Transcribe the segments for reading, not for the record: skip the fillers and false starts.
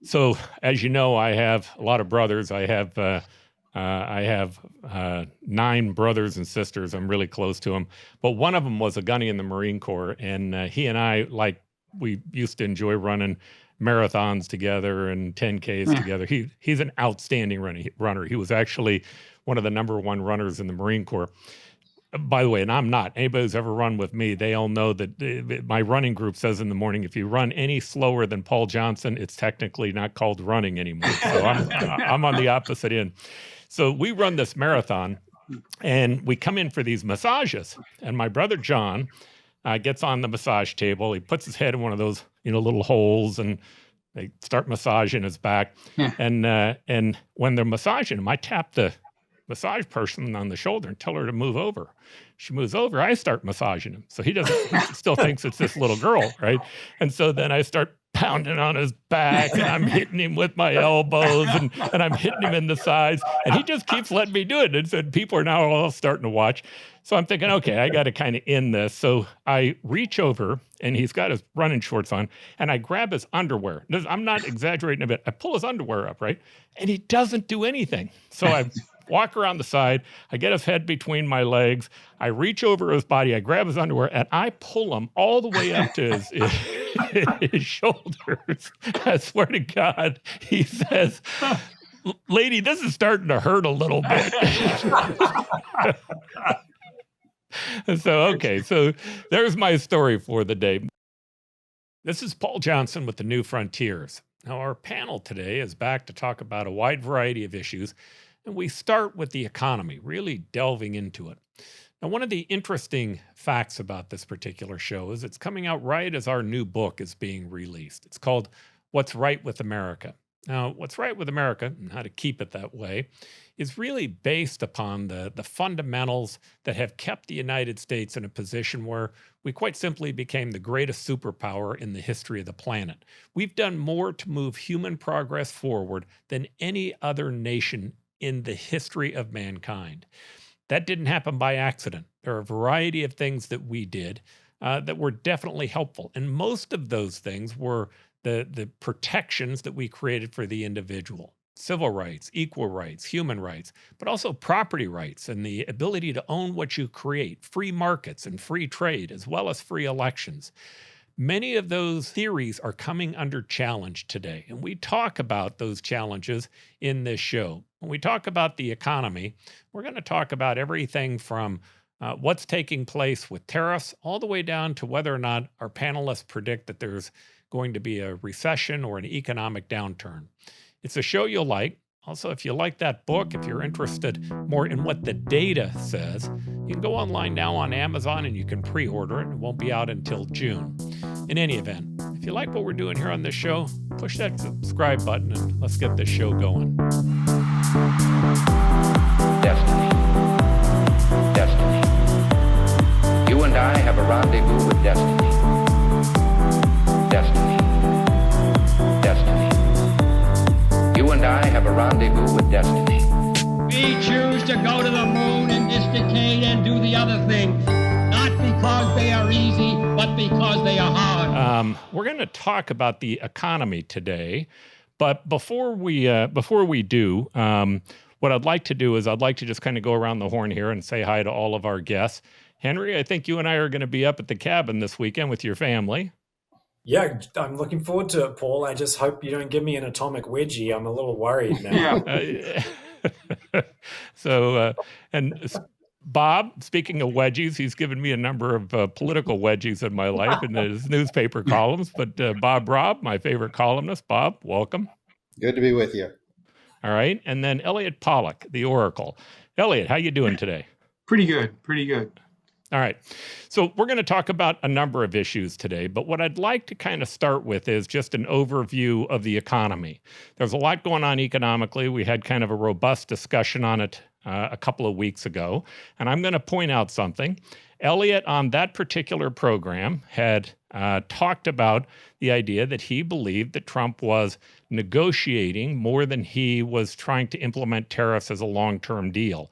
So, as you know, I have a lot of brothers. I have 9 brothers and sisters. I'm really close to them. But one of them was a gunny in the Marine Corps, and he and I, we used to enjoy running marathons together and 10Ks together. He's an outstanding runner. He was actually one of the number 1 runners in the Marine Corps. By the way, and I'm not. Anybody who's ever run with me, they all know that my running group says in the morning, if you run any slower than Paul Johnson, it's technically not called running anymore. So I'm on the opposite end. So we run this marathon, and we come in for these massages. And my brother John gets on the massage table. He puts his head in one of those little holes, and they start massaging his back. Yeah. And when they're massaging him, I tap the massage person on the shoulder and tell her to move over. She moves over, I start massaging him. So he still thinks it's this little girl, right? And so then I start pounding on his back, and I'm hitting him with my elbows, and I'm hitting him in the sides, and he just keeps letting me do it. And so people are now all starting to watch. So I'm thinking, okay, I got to kind of end this. So I reach over, and he's got his running shorts on, and I grab his underwear. I'm not exaggerating a bit. I pull his underwear up, right? And he doesn't do anything. So I walk around the side, I get his head between my legs, I reach over his body, I grab his underwear, and I pull him all the way up to his shoulders. I swear to God, he says, "Lady, this is starting to hurt a little bit." So there's my story for the day. This is Paul Johnson with the New Frontiers. Now, our panel today is back to talk about a wide variety of issues. And we start with the economy, really delving into it. Now, one of the interesting facts about this particular show is it's coming out right as our new book is being released. It's called What's Right with America. Now, What's Right with America, and how to keep it that way, is really based upon the fundamentals that have kept the United States in a position where we quite simply became the greatest superpower in the history of the planet. We've done more to move human progress forward than any other nation in the history of mankind. That didn't happen by accident. There are a variety of things that we did that were definitely helpful. And most of those things were the protections that we created for the individual. Civil rights, equal rights, human rights, but also property rights and the ability to own what you create, free markets and free trade, as well as free elections. Many of those theories are coming under challenge today, and we talk about those challenges in this show. When we talk about the economy, we're going to talk about everything from what's taking place with tariffs all the way down to whether or not our panelists predict that there's going to be a recession or an economic downturn. It's a show you'll like. Also, if you like that book, if you're interested more in what the data says, you can go online now on Amazon and you can pre-order it. It won't be out until June. In any event, if you like what we're doing here on this show, push that subscribe button and let's get this show going. Destiny. Destiny. You and I have a rendezvous with destiny. Destiny. Destiny. You and I have a rendezvous with destiny. We choose to go to the moon in this decade and do the other thing, not because they are easy, but because they are hard. We're going to talk about the economy today, but before we do, what I'd like to do is I'd like to just kind of go around the horn here and say hi to all of our guests. Henry, I think you and I are going to be up at the cabin this weekend with your family. Yeah, I'm looking forward to it, Paul. I just hope you don't give me an atomic wedgie. I'm a little worried now. And Bob, speaking of wedgies, he's given me a number of political wedgies in my life in his newspaper columns. But Bob Robb, my favorite columnist. Bob, welcome. Good to be with you. All right. And then Elliot Pollack, the Oracle. Elliot, how you doing today? Pretty good. All right. So we're going to talk about a number of issues today, but what I'd like to kind of start with is just an overview of the economy. There's a lot going on economically. We had kind of a robust discussion on it a couple of weeks ago, and I'm going to point out something. Elliot, on that particular program, had talked about the idea that he believed that Trump was negotiating more than he was trying to implement tariffs as a long-term deal.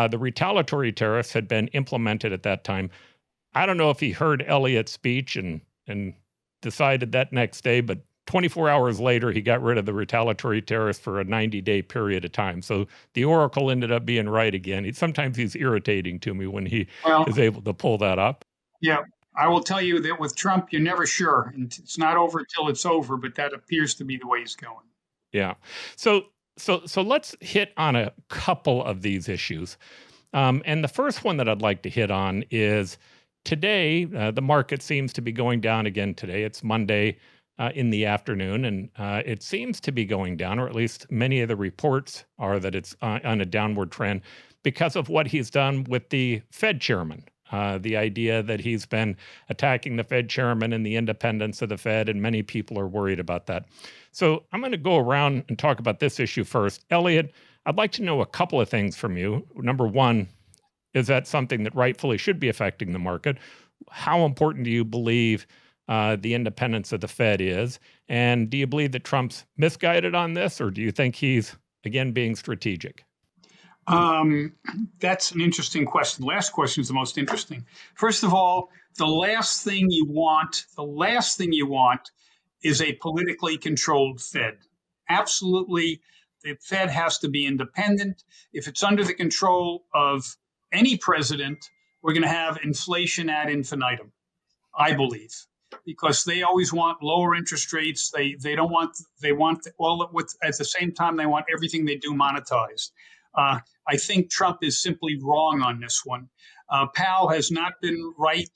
The retaliatory tariffs had been implemented at that time. I don't know if he heard Elliot's speech and decided that next day, but 24 hours later, he got rid of the retaliatory tariffs for a 90-day period of time. So the oracle ended up being right again. Sometimes he's irritating to me when he Well, is able to pull that up. yeah, I will tell you that with Trump, you're never sure. And it's not over until it's over, but that appears to be the way he's going. Yeah. So let's hit on a couple of these issues. And the first one that I'd like to hit on is today, the market seems to be going down again today. It's Monday in the afternoon, and it seems to be going down, or at least many of the reports are that it's on a downward trend because of what he's done with the Fed chairman. The idea that he's been attacking the Fed chairman and the independence of the Fed, and many people are worried about that. So I'm going to go around and talk about this issue first. Elliot, I'd like to know a couple of things from you. Number one, is that something that rightfully should be affecting the market? How important do you believe the independence of the Fed is? And do you believe that Trump's misguided on this, or do you think he's, again, being strategic? That's an interesting question. The last question is the most interesting. First of all, the last thing you want is a politically controlled Fed. Absolutely, the Fed has to be independent. If it's under the control of any president, we're going to have inflation ad infinitum, I believe, because they always want lower interest rates. They want all with at the same time they want everything they do monetized. I think Trump is simply wrong on this one. Powell has not been right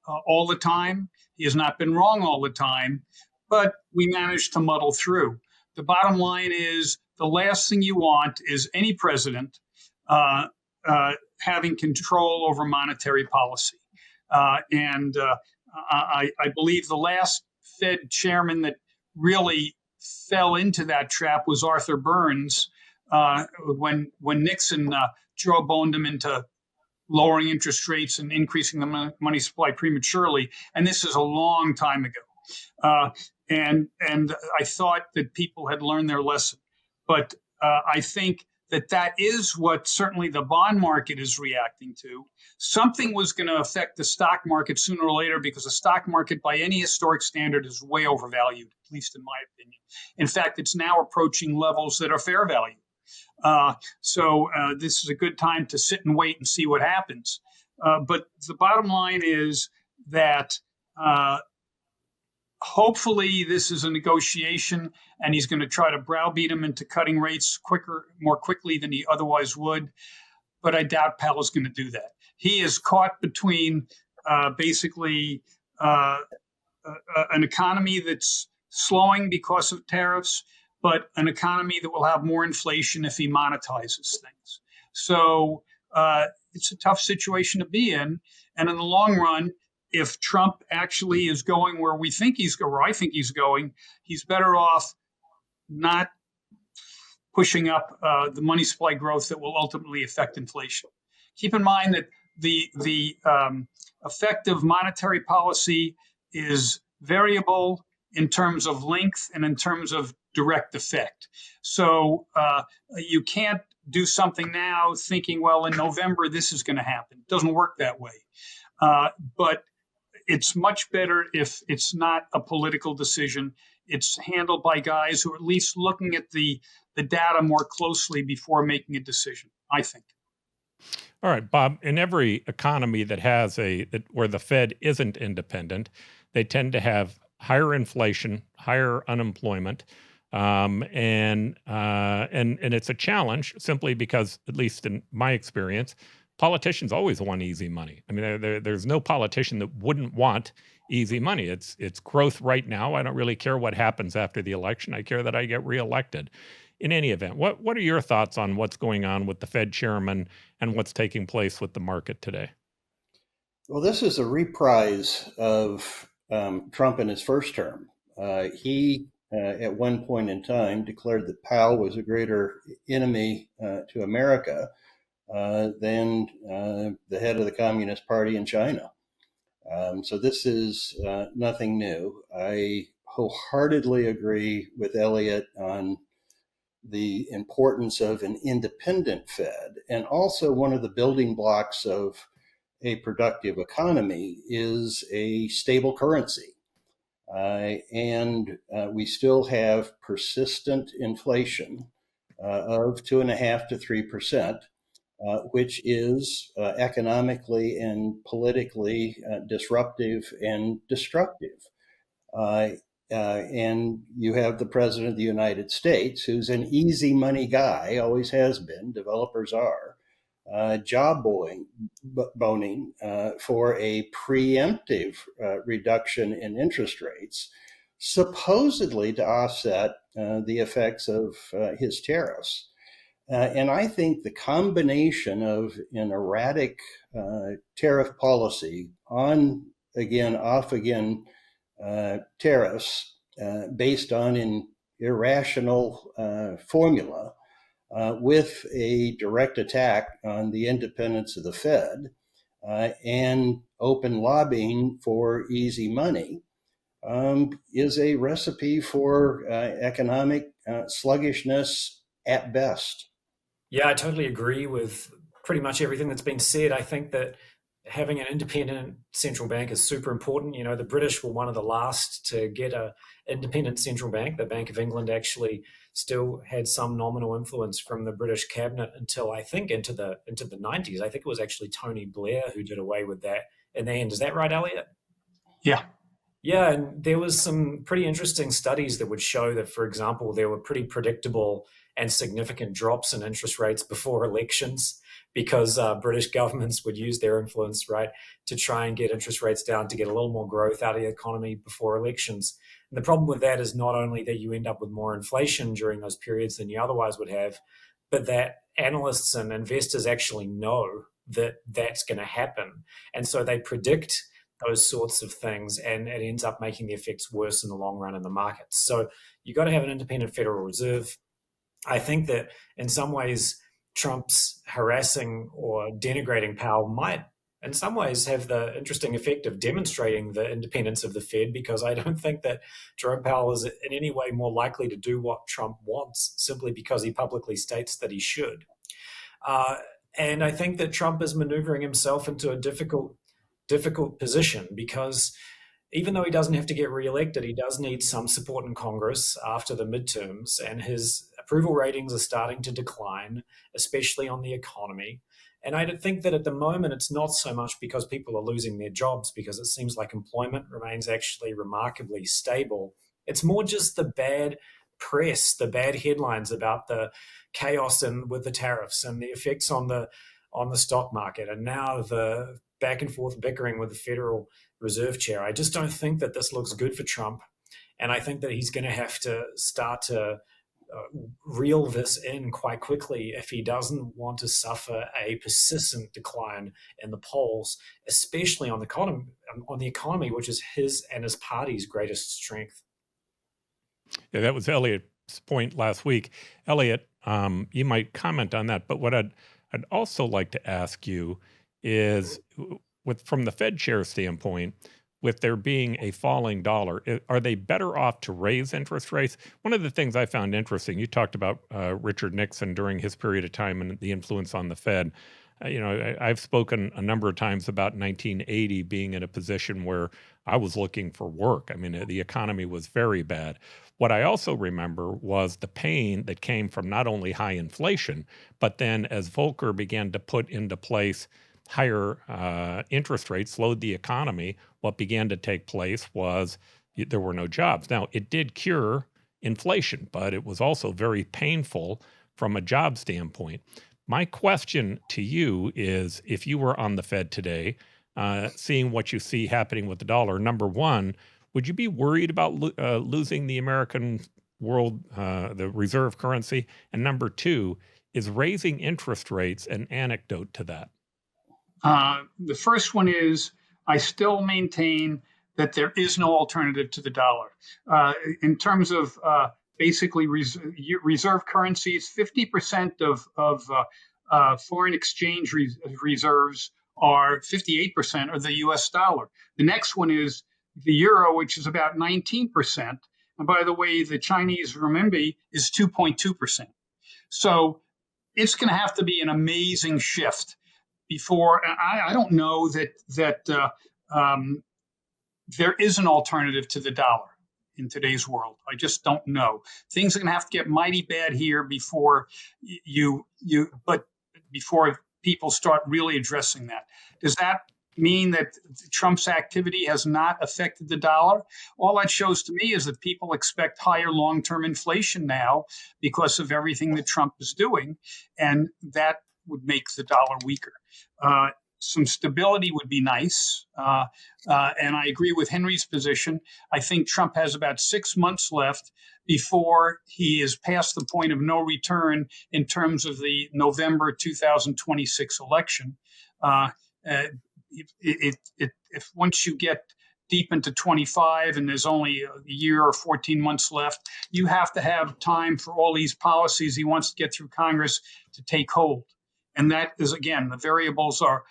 all the time. He has not been wrong all the time, but we managed to muddle through. The bottom line is the last thing you want is any president having control over monetary policy. And I believe the last Fed chairman that really fell into that trap was Arthur Burns when Nixon jawboned him into lowering interest rates and increasing the money supply prematurely. And this is a long time ago. And I thought that people had learned their lesson. But I think that is what certainly the bond market is reacting to. Something was going to affect the stock market sooner or later because the stock market, by any historic standard, is way overvalued, at least in my opinion. In fact, it's now approaching levels that are fair value. So this is a good time to sit and wait and see what happens. But the bottom line is that hopefully this is a negotiation and he's going to try to browbeat him into cutting rates more quickly than he otherwise would. But I doubt Powell is going to do that. He is caught between basically an economy that's slowing because of tariffs, but an economy that will have more inflation if he monetizes things. So it's a tough situation to be in. And in the long run, if Trump actually is going where we think he's going, where I think he's going, he's better off not pushing up the money supply growth that will ultimately affect inflation. Keep in mind that the effect of monetary policy is variable in terms of length and in terms of direct effect. So you can't do something now thinking, well, in November, this is going to happen. It doesn't work that way. But it's much better if it's not a political decision. It's handled by guys who are at least looking at the data more closely before making a decision, I think. All right, Bob, in every economy that has where the Fed isn't independent, they tend to have higher inflation, higher unemployment, and it's a challenge simply because, at least in my experience, politicians always want easy money. I mean, there's no politician that wouldn't want easy money. It's growth right now. I don't really care what happens after the election. I care that I get reelected. In any event, what are your thoughts on what's going on with the Fed chairman and what's taking place with the market today? Well, this is a reprise of Trump in his first term. He, at one point in time, declared that Powell was a greater enemy to America than the head of the Communist Party in China. So this is nothing new. I wholeheartedly agree with Elliot on the importance of an independent Fed. And also one of the building blocks of a productive economy is a stable currency. and we still have persistent inflation of 2.5% to 3%, which is economically and politically disruptive and destructive. And you have the President of the United States, who's an easy money guy, always has been, developers are, boning for a preemptive reduction in interest rates, supposedly to offset the effects of his tariffs. And I think the combination of an erratic tariff policy on again, off again tariffs based on an irrational formula with a direct attack on the independence of the Fed and open lobbying for easy money is a recipe for economic sluggishness at best. Yeah, I totally agree with pretty much everything that's been said. I think that having an independent central bank is super important. You know, the British were one of the last to get a independent central bank. The Bank of England actually still had some nominal influence from the British cabinet until I think into the 90s. I think it was actually Tony Blair who did away with that in the end. Is that right, Elliot? Yeah. Yeah, and there was some pretty interesting studies that would show that, for example, there were pretty predictable and significant drops in interest rates before elections because British governments would use their influence, right, to try and get interest rates down to get a little more growth out of the economy before elections. And the problem with that is not only that you end up with more inflation during those periods than you otherwise would have, but that analysts and investors actually know that that's going to happen. And so they predict those sorts of things, and it ends up making the effects worse in the long run in the markets. So you've got to have an independent Federal Reserve. I think that in some ways, Trump's harassing or denigrating Powell might in some ways have the interesting effect of demonstrating the independence of the Fed, because I don't think that Jerome Powell is in any way more likely to do what Trump wants simply because he publicly states that he should. And I think that Trump is maneuvering himself into a difficult position because even though he doesn't have to get reelected, he does need some support in Congress after the midterms, and his approval ratings are starting to decline, especially on the economy. And I think that at the moment, it's not so much because people are losing their jobs, because it seems like employment remains actually remarkably stable. It's more just the bad press, the bad headlines about the chaos with the tariffs and the effects on the stock market, and now the back and forth bickering with the Federal Reserve Chair. I just don't think that this looks good for Trump. And I think that he's going to have to start to reel this in quite quickly if he doesn't want to suffer a persistent decline in the polls, especially on the economy, which is his and his party's greatest strength. Yeah, that was Elliot's point last week. Elliot, you might comment on that, but what I'd also like to ask you is, from the Fed chair standpoint, with there being a falling dollar, are they better off to raise interest rates? One of the things I found interesting, you talked about Richard Nixon during his period of time and the influence on the Fed. I've spoken a number of times about 1980 being in a position where I was looking for work. I mean, the economy was very bad. What I also remember was the pain that came from not only high inflation, but then as Volcker began to put into place higher interest rates, slowed the economy, what began to take place was there were no jobs. Now, it did cure inflation, but it was also very painful from a job standpoint. My question to you is, if you were on the Fed today, seeing what you see happening with the dollar, number one, would you be worried about losing the American world, the reserve currency? And number two, is raising interest rates an antidote to that? The first one is, I still maintain that there is no alternative to the dollar. In terms of basically reserve currencies, 50% of foreign exchange reserves are 58% of the US dollar. The next one is the euro, which is about 19%. And by the way, the Chinese renminbi is 2.2%. So it's going to have to be an amazing shift before. I don't know that there is an alternative to the dollar in today's world. I just don't know. Things are going to have to get mighty bad here before but before people start really addressing that. Does that mean that Trump's activity has not affected the dollar? All that shows to me is that people expect higher long-term inflation now because of everything that Trump is doing, and that would make the dollar weaker. Some stability would be nice. And I agree with Henry's position. I think Trump has about 6 months left before he is past the point of no return in terms of the November 2026 election. If once you get deep into 25 and there's only a year or 14 months left, you have to have time for all these policies he wants to get through Congress to take hold. And that is, again, the variables are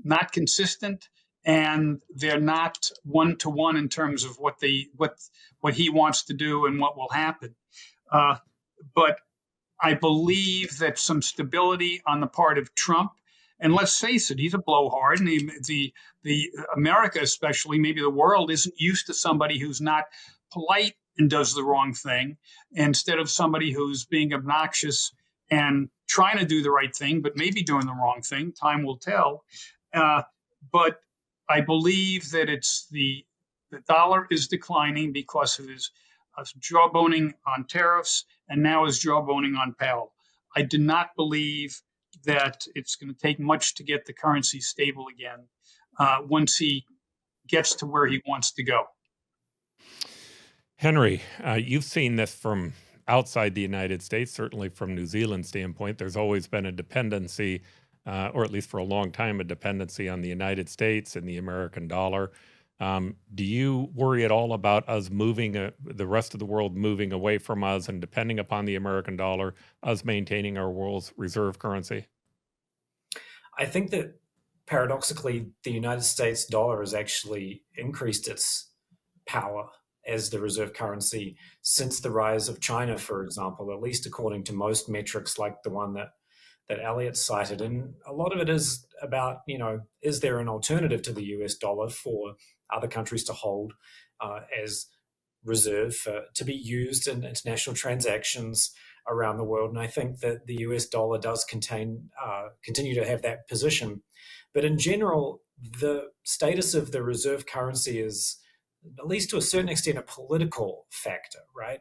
not consistent, and they're not one-to-one in terms of what he wants to do and what will happen. But I believe that some stability on the part of Trump, and let's face it, he's a blowhard, and the America especially, maybe the world, isn't used to somebody who's not polite and does the wrong thing, instead of somebody who's being obnoxious and trying to do the right thing, but maybe doing the wrong thing. Time will tell. But I believe that the dollar is declining because of his jawboning on tariffs and now his jawboning on Powell. I do not believe that it's going to take much to get the currency stable again once he gets to where he wants to go. Henry, you've seen this from outside the United States, certainly from New Zealand's standpoint. There's always been a dependency, or at least for a long time, a dependency on the United States and the American dollar. Do you worry at all about us moving, the rest of the world moving away from us and depending upon the American dollar, us maintaining our world's reserve currency? I think that paradoxically, the United States dollar has actually increased its power as the reserve currency since the rise of China, for example, at least according to most metrics like the one that Elliot cited. And a lot of it is about, is there an alternative to the US dollar for other countries to hold as reserve to be used in international transactions around the world? And I think that the US dollar does continue to have that position. But in general, the status of the reserve currency is, at least to a certain extent, a political factor, right?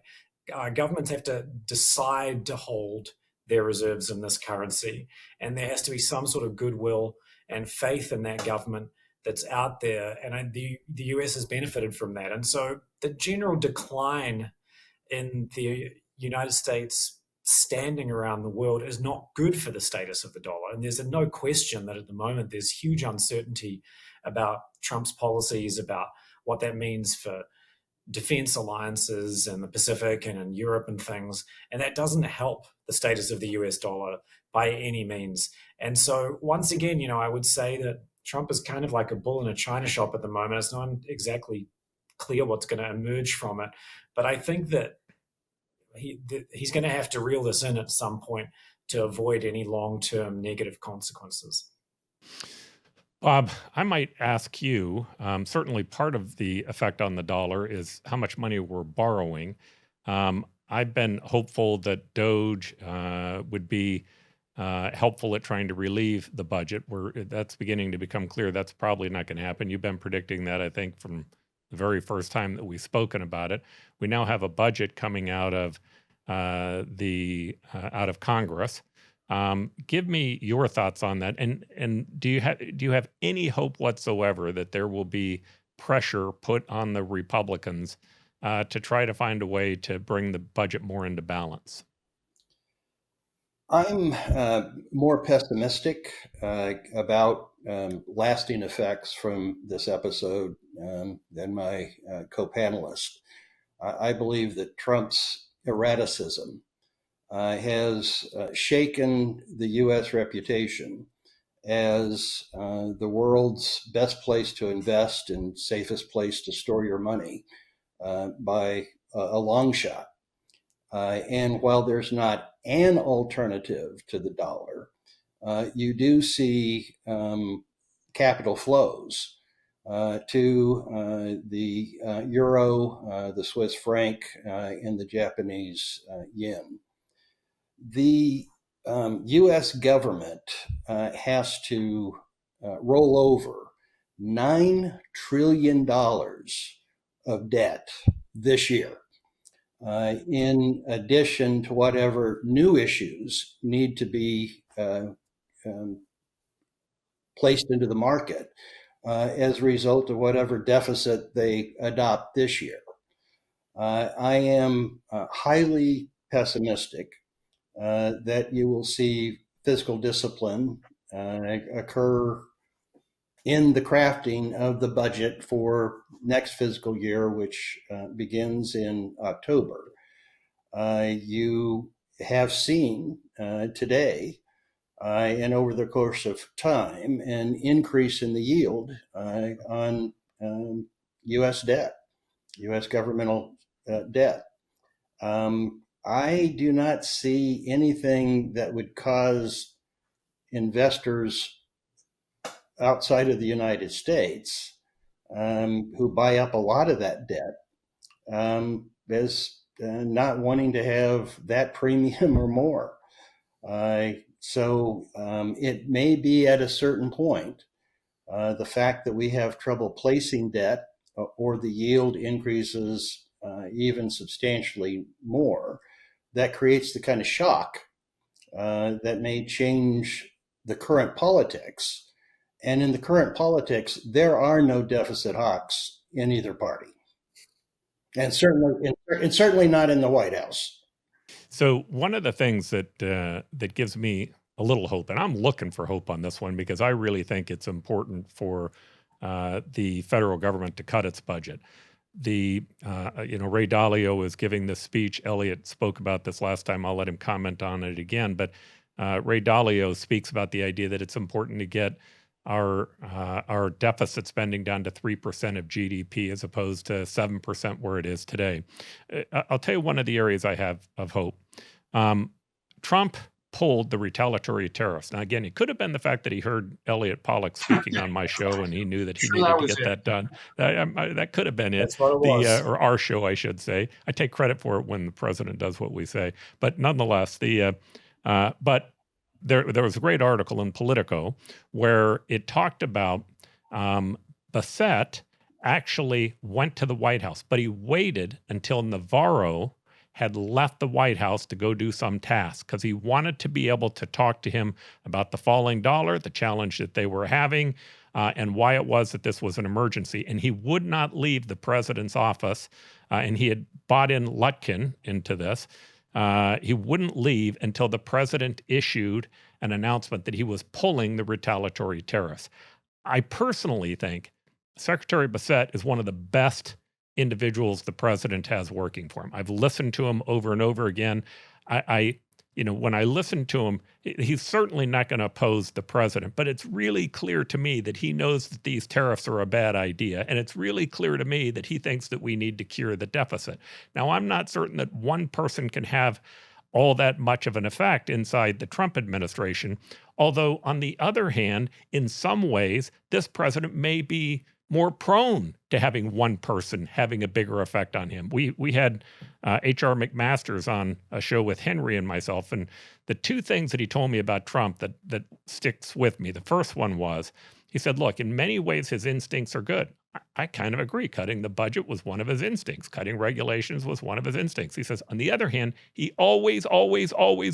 Governments have to decide to hold their reserves in this currency, and there has to be some sort of goodwill and faith in that government that's out there, and the US has benefited from that. And so the general decline in the United States standing around the world is not good for the status of the dollar. And there's no question that at the moment there's huge uncertainty about Trump's policies, about what that means for defense alliances in the Pacific and in Europe and things. And that doesn't help the status of the US dollar by any means. And so once again, I would say that Trump is kind of like a bull in a china shop at the moment. It's not exactly clear what's going to emerge from it. But I think that he's going to have to reel this in at some point to avoid any long-term negative consequences. Bob, I might ask you, certainly part of the effect on the dollar is how much money we're borrowing. I've been hopeful that Doge would be helpful at trying to relieve the budget. That's beginning to become clear. That's probably not going to happen. You've been predicting that, I think, from the very first time that we've spoken about it. We now have a budget coming out of Congress. Give me your thoughts on that, and do you have any hope whatsoever that there will be pressure put on the Republicans to try to find a way to bring the budget more into balance? I'm more pessimistic about lasting effects from this episode than my co-panelist. I believe that Trump's erraticism has shaken the U.S. reputation as the world's best place to invest and safest place to store your money by a long shot. And while there's not an alternative to the dollar, you do see capital flows to the euro, the Swiss franc, and the Japanese yen. The U.S. government has to roll over $9 trillion of debt this year, in addition to whatever new issues need to be placed into the market as a result of whatever deficit they adopt this year. I am highly pessimistic that you will see fiscal discipline occur in the crafting of the budget for next fiscal year, which begins in October. You have seen today and over the course of time an increase in the yield on U.S. debt, U.S. governmental debt. I do not see anything that would cause investors outside of the United States who buy up a lot of that debt as not wanting to have that premium or more. So it may be at a certain point, the fact that we have trouble placing debt or the yield increases even substantially more, that creates the kind of shock that may change the current politics. And in the current politics, there are no deficit hawks in either party, and certainly not in the White House. So one of the things that that gives me a little hope, and I'm looking for hope on this one because I really think it's important for the federal government to cut its budget. Ray Dalio is giving this speech. Elliot spoke about this last time. I'll let him comment on it again. But Ray Dalio speaks about the idea that it's important to get our deficit spending down to 3% of GDP as opposed to 7% where it is today. I'll tell you one of the areas I have of hope. Trump pulled the retaliatory tariffs. Now, again, it could have been the fact that he heard Elliot Pollack speaking on my show and he knew that he needed to get that done. That could have been it. That's what it was. Or our show, I should say. I take credit for it when the president does what we say. But nonetheless, there was a great article in Politico where it talked about Bassett actually went to the White House, but he waited until Navarro had left the White House to go do some task because he wanted to be able to talk to him about the falling dollar, the challenge that they were having, and why it was that this was an emergency. And he would not leave the president's office, and he had bought in Lutkin into this. He wouldn't leave until the president issued an announcement that he was pulling the retaliatory tariffs. I personally think Secretary Bassett is one of the best individuals the president has working for him. I've listened to him over and over again. When I listen to him, he's certainly not going to oppose the president, but it's really clear to me that he knows that these tariffs are a bad idea. And it's really clear to me that he thinks that we need to cure the deficit. Now, I'm not certain that one person can have all that much of an effect inside the Trump administration. Although, on the other hand, in some ways, this president may be more prone to having one person having a bigger effect on him. We had H.R. McMaster's on a show with Henry and myself, and the two things that he told me about Trump that sticks with me. The first one was, he said, look, in many ways his instincts are good. I kind of agree. Cutting the budget was one of his instincts. Cutting regulations was one of his instincts. He says, on the other hand, he always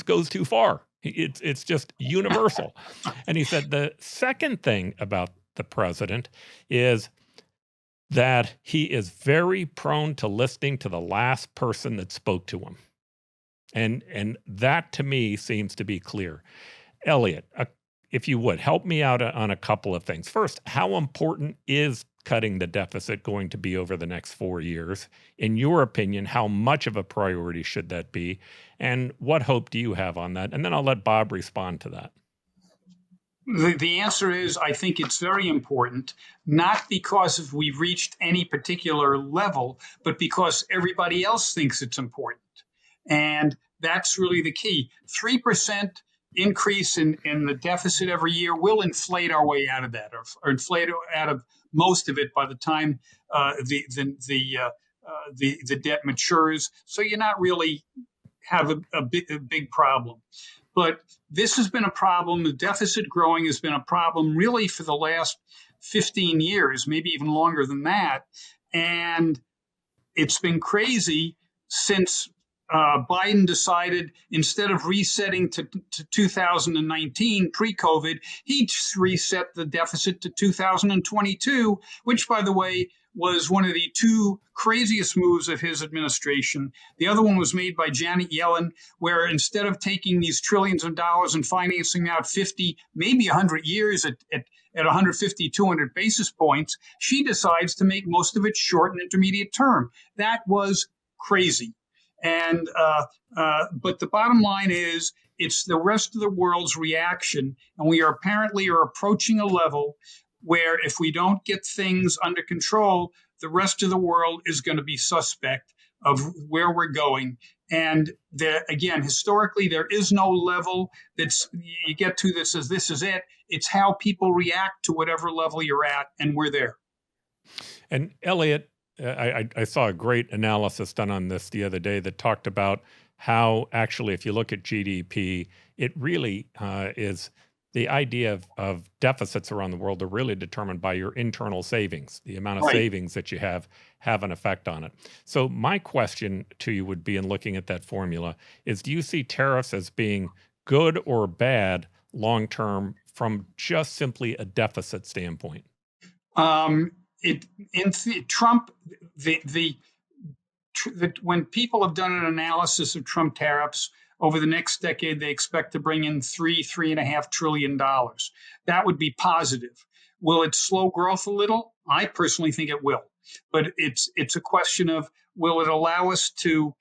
goes too far. It's just universal. And he said the second thing about the president is that he is very prone to listening to the last person that spoke to him. And that to me seems to be clear. Elliot, if you would, help me out on a couple of things. First, how important is cutting the deficit going to be over the next 4 years? In your opinion, how much of a priority should that be? And what hope do you have on that? And then I'll let Bob respond to that. The answer is, I think it's very important, not because we've reached any particular level, but because everybody else thinks it's important. And that's really the key. 3% increase in the deficit every year will inflate our way out of that, or inflate out of most of it by the time the debt matures. So you're not really have a big problem. But this has been a problem. The deficit growing has been a problem really for the last 15 years, maybe even longer than that. And it's been crazy since Biden decided, instead of resetting to 2019 pre-COVID, he just reset the deficit to 2022, which, by the way, was one of the two craziest moves of his administration. The other one was made by Janet Yellen, where instead of taking these trillions of dollars and financing out 50, maybe 100 years at 150, 200 basis points, she decides to make most of it short and intermediate term. That was crazy. And but the bottom line is, it's the rest of the world's reaction, and we are apparently approaching a level where if we don't get things under control, the rest of the world is going to be suspect of where we're going. And again, historically, there is no level that's you get to that says this is it. It's how people react to whatever level you're at, and we're there. And Elliot, I saw a great analysis done on this the other day that talked about how actually, if you look at GDP, it really is the idea of deficits around the world are really determined by your internal savings. The amount of Right. savings that you have an effect on it. So my question to you would be, in looking at that formula, is do you see tariffs as being good or bad long-term from just simply a deficit standpoint? Trump, when people have done an analysis of Trump tariffs over the next decade, they expect to bring in $3.5 trillion. That would be positive. Will it slow growth a little? I personally think it will, but it's a question of, will it allow us to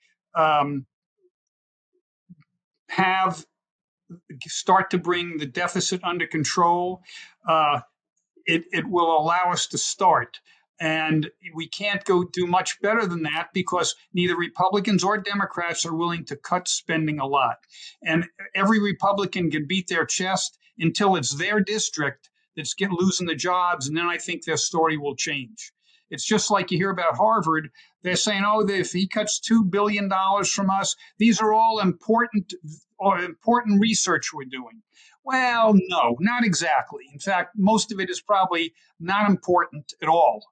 start to bring the deficit under control? It will allow us to start. And we can't go do much better than that because neither Republicans or Democrats are willing to cut spending a lot. And every Republican can beat their chest until it's their district that's losing the jobs. And then I think their story will change. It's just like you hear about Harvard. They're saying, oh, if he cuts $2 billion from us, these are all important research we're doing. Well, no, not exactly. In fact, most of it is probably not important at all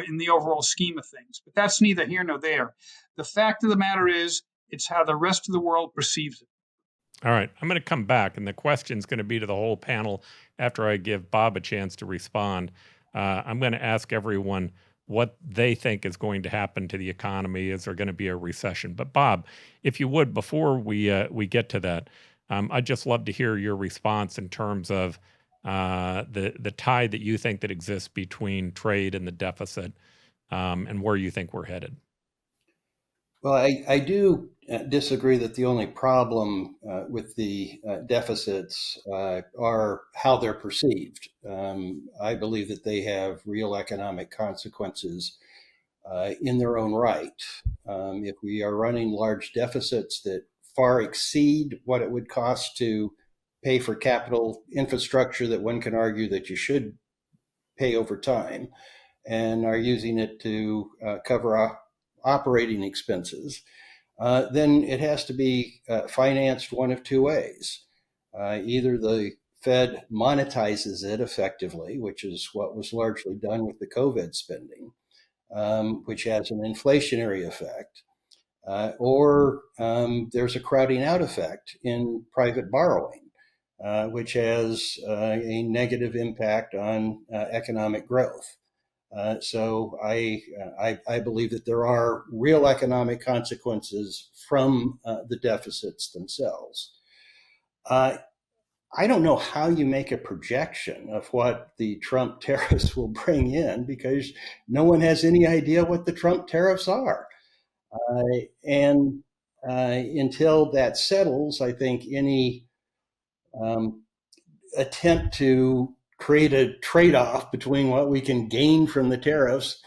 in the overall scheme of things. But that's neither here nor there. The fact of the matter is, it's how the rest of the world perceives it. All right, I'm going to come back, and the question's going to be to the whole panel after I give Bob a chance to respond. I'm going to ask everyone what they think is going to happen to the economy. Is there going to be a recession? But Bob, if you would, before we get to that, I'd just love to hear your response in terms of the tie that you think that exists between trade and the deficit, and where you think we're headed. Well, I do disagree that the only problem with the deficits are how they're perceived. I believe that they have real economic consequences in their own right. If we are running large deficits that far exceed what it would cost to pay for capital infrastructure that one can argue that you should pay over time, and are using it to cover operating expenses, then it has to be financed one of two ways. Either the Fed monetizes it effectively, which is what was largely done with the COVID spending, which has an inflationary effect, or there's a crowding out effect in private borrowing, which has a negative impact on economic growth. So I believe that there are real economic consequences from the deficits themselves. I don't know how you make a projection of what the Trump tariffs will bring in, because no one has any idea what the Trump tariffs are. And until that settles, I think any attempt to create a trade-off between what we can gain from the tariffs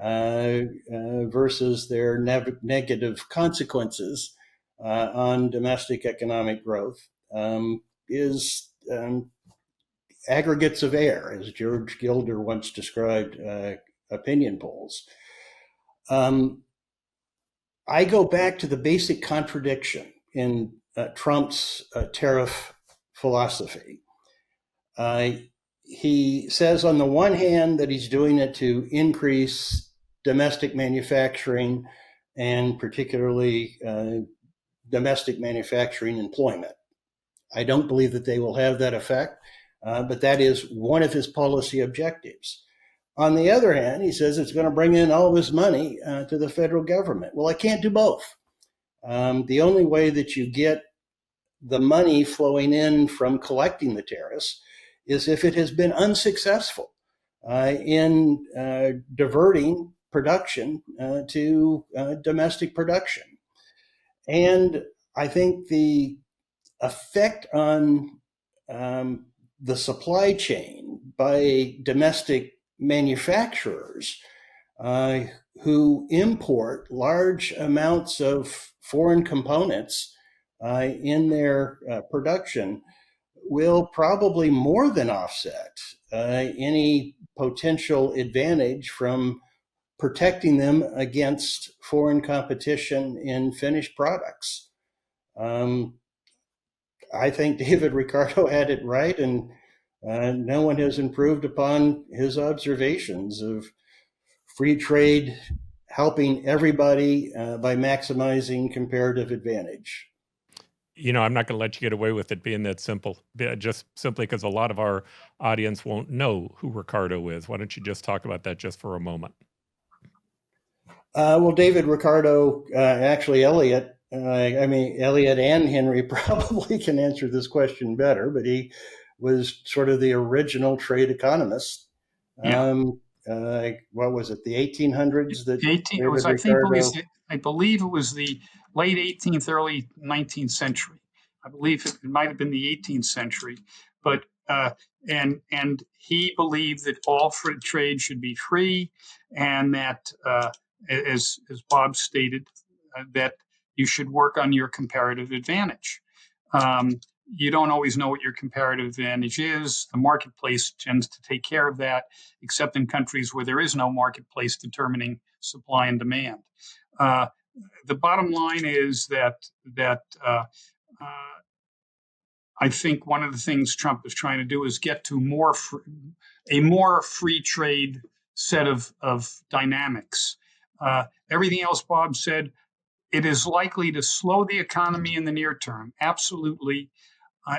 versus their negative consequences on domestic economic growth is aggregates of air, as George Gilder once described opinion polls. I go back to the basic contradiction in Trump's tariff philosophy. He says on the one hand that he's doing it to increase domestic manufacturing and particularly domestic manufacturing employment. I don't believe that they will have that effect, but that is one of his policy objectives. On the other hand, he says it's going to bring in all this money to the federal government. Well, I can't do both. The only way that you get the money flowing in from collecting the tariffs is if it has been unsuccessful in diverting production to domestic production. And I think the effect on the supply chain by domestic manufacturers who import large amounts of foreign components in their production will probably more than offset any potential advantage from protecting them against foreign competition in finished products. I think David Ricardo had it right, and no one has improved upon his observations of free trade helping everybody by maximizing comparative advantage. I'm not going to let you get away with it being that simple, just simply because a lot of our audience won't know who Ricardo is. Why don't you just talk about that just for a moment? Well, David Ricardo, actually Elliot and Henry probably can answer this question better, but he was sort of the original trade economist. Yeah. What was it, the 1800s? I believe it was the late 18th, early 19th century. I believe it might have been the 18th century, but and he believed that all free trade should be free, and that as Bob stated, that you should work on your comparative advantage. You don't always know what your comparative advantage is. The marketplace tends to take care of that, except in countries where there is no marketplace determining supply and demand. The bottom line is that I think one of the things Trump is trying to do is get to a more free trade set of dynamics. Everything else Bob said, it is likely to slow the economy in the near term. Absolutely.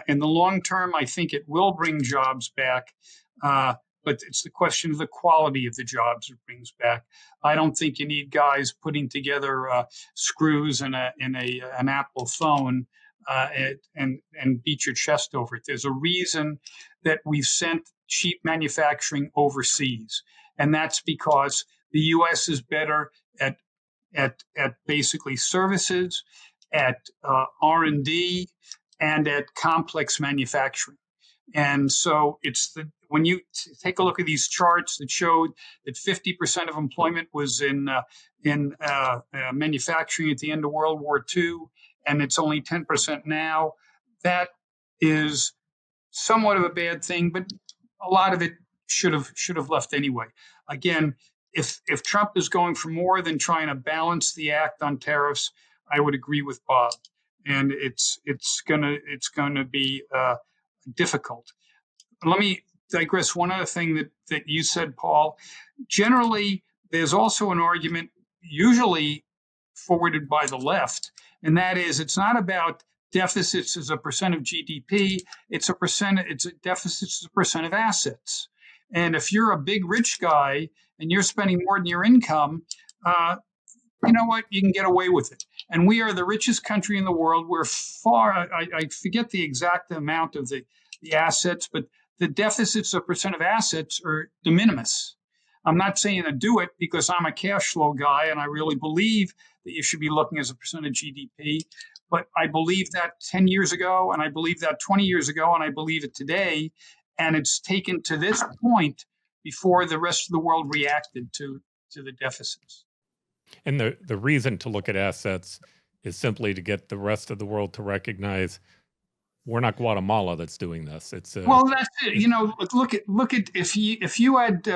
In the long term, I think it will bring jobs back. But it's the question of the quality of the jobs it brings back. I don't think you need guys putting together screws in an Apple phone and beat your chest over it. There's a reason that we've sent cheap manufacturing overseas, and that's because the U.S. is better at basically services, at R&D, and at complex manufacturing. And so when you take a look at these charts that showed that 50% of employment was in manufacturing at the end of World War II, and it's only 10% now, that is somewhat of a bad thing, but a lot of it should have left anyway. Again, if Trump is going for more than trying to balance the act on tariffs, I would agree with Bob, and it's gonna be difficult. Let me digress. One other thing that you said, Paul. Generally, there's also an argument, usually forwarded by the left, and that is it's not about deficits as a percent of GDP. It's deficits as a percent of assets. And if you're a big rich guy and you're spending more than your income, you know what? You can get away with it. And we are the richest country in the world. We're I forget the exact amount of the assets, but the deficits of percent of assets are de minimis. I'm not saying to do it because I'm a cash flow guy and I really believe that you should be looking as a percent of GDP. But I believe that 10 years ago, and I believe that 20 years ago, and I believe it today. And it's taken to this point before the rest of the world reacted to the deficits. And the reason to look at assets is simply to get the rest of the world to recognize We're not Guatemala that's doing this. It's Well, that's it. Look at if you had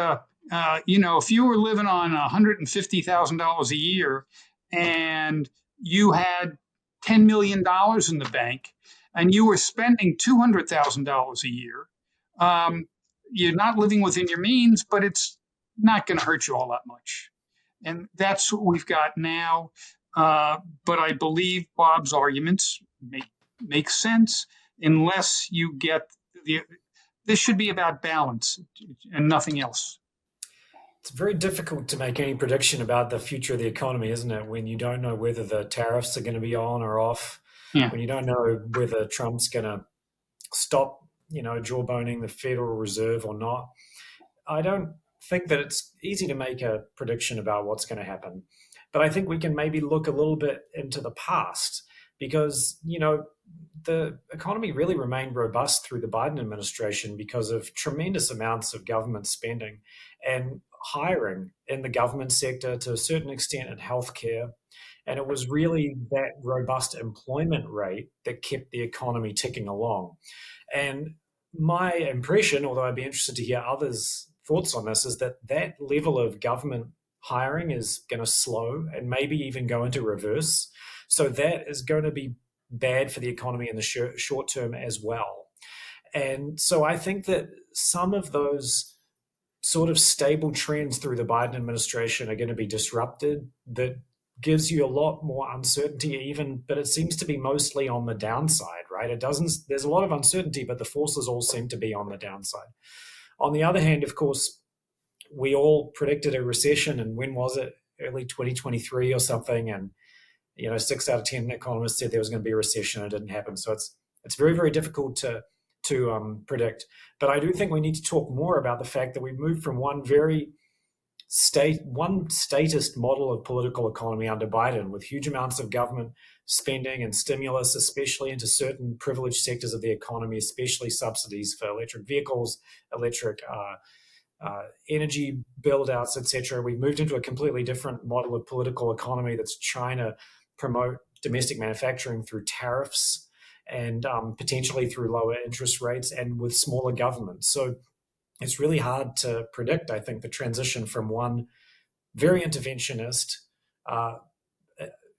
if you were living on $150,000 a year and you had $10 million in the bank and you were spending $200,000 a year, you're not living within your means, but it's not going to hurt you all that much. And that's what we've got now. But I believe Bob's arguments make sense unless you get this should be about balance and nothing else. It's very difficult to make any prediction about the future of the economy, isn't it? When you don't know whether the tariffs are going to be on or off, when you don't know whether Trump's going to stop, jawboning the Federal Reserve or not. I don't think that it's easy to make a prediction about what's going to happen. But I think we can maybe look a little bit into the past because, the economy really remained robust through the Biden administration because of tremendous amounts of government spending and hiring in the government sector, to a certain extent in healthcare. And it was really that robust employment rate that kept the economy ticking along. And my impression, although I'd be interested to hear others' thoughts on this, is that that level of government hiring is going to slow and maybe even go into reverse. So that is going to be bad for the economy in the short term as well. And so I think that some of those sort of stable trends through the Biden administration are going to be disrupted. That gives you a lot more uncertainty even, but it seems to be mostly on the downside, right? There's a lot of uncertainty, but the forces all seem to be on the downside. On the other hand, of course, we all predicted a recession, and when was it? Early 2023 or something, and 6 out of 10 economists said there was going to be a recession. It didn't happen. So it's very, very difficult to predict. But I do think we need to talk more about the fact that we've moved from one statist model of political economy under Biden, with huge amounts of government spending and stimulus, especially into certain privileged sectors of the economy, especially subsidies for electric vehicles, electric energy build-outs, etc. We've moved into a completely different model of political economy that's trying to promote domestic manufacturing through tariffs and potentially through lower interest rates and with smaller government. So it's really hard to predict, I think, the transition from one very interventionist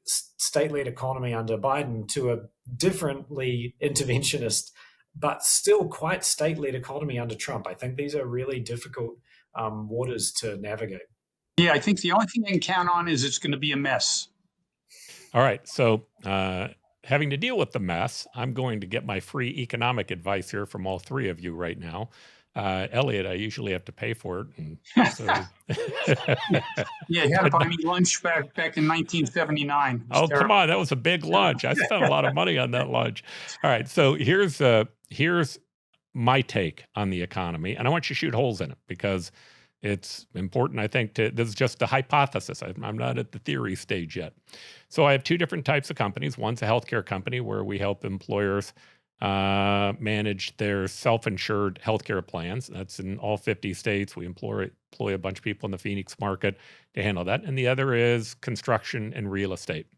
state-led economy under Biden to a differently interventionist but still quite state-led economy under Trump. I think these are really difficult waters to navigate. Yeah, I think the only thing I can count on is it's going to be a mess. All right. So having to deal with the mess, I'm going to get my free economic advice here from all three of you right now. Elliot, I usually have to pay for it. And so yeah, you had to buy me lunch back in 1979. Oh, terrible. Come on. That was a big lunch. I spent a lot of money on that lunch. All right. So here's my take on the economy. And I want you to shoot holes in it because it's important, I think, this is just a hypothesis. I'm not at the theory stage yet. So I have two different types of companies. One's a healthcare company where we help employers manage their self-insured healthcare plans. That's in all 50 states. We employ a bunch of people in the Phoenix market to handle that. And the other is construction and real estate.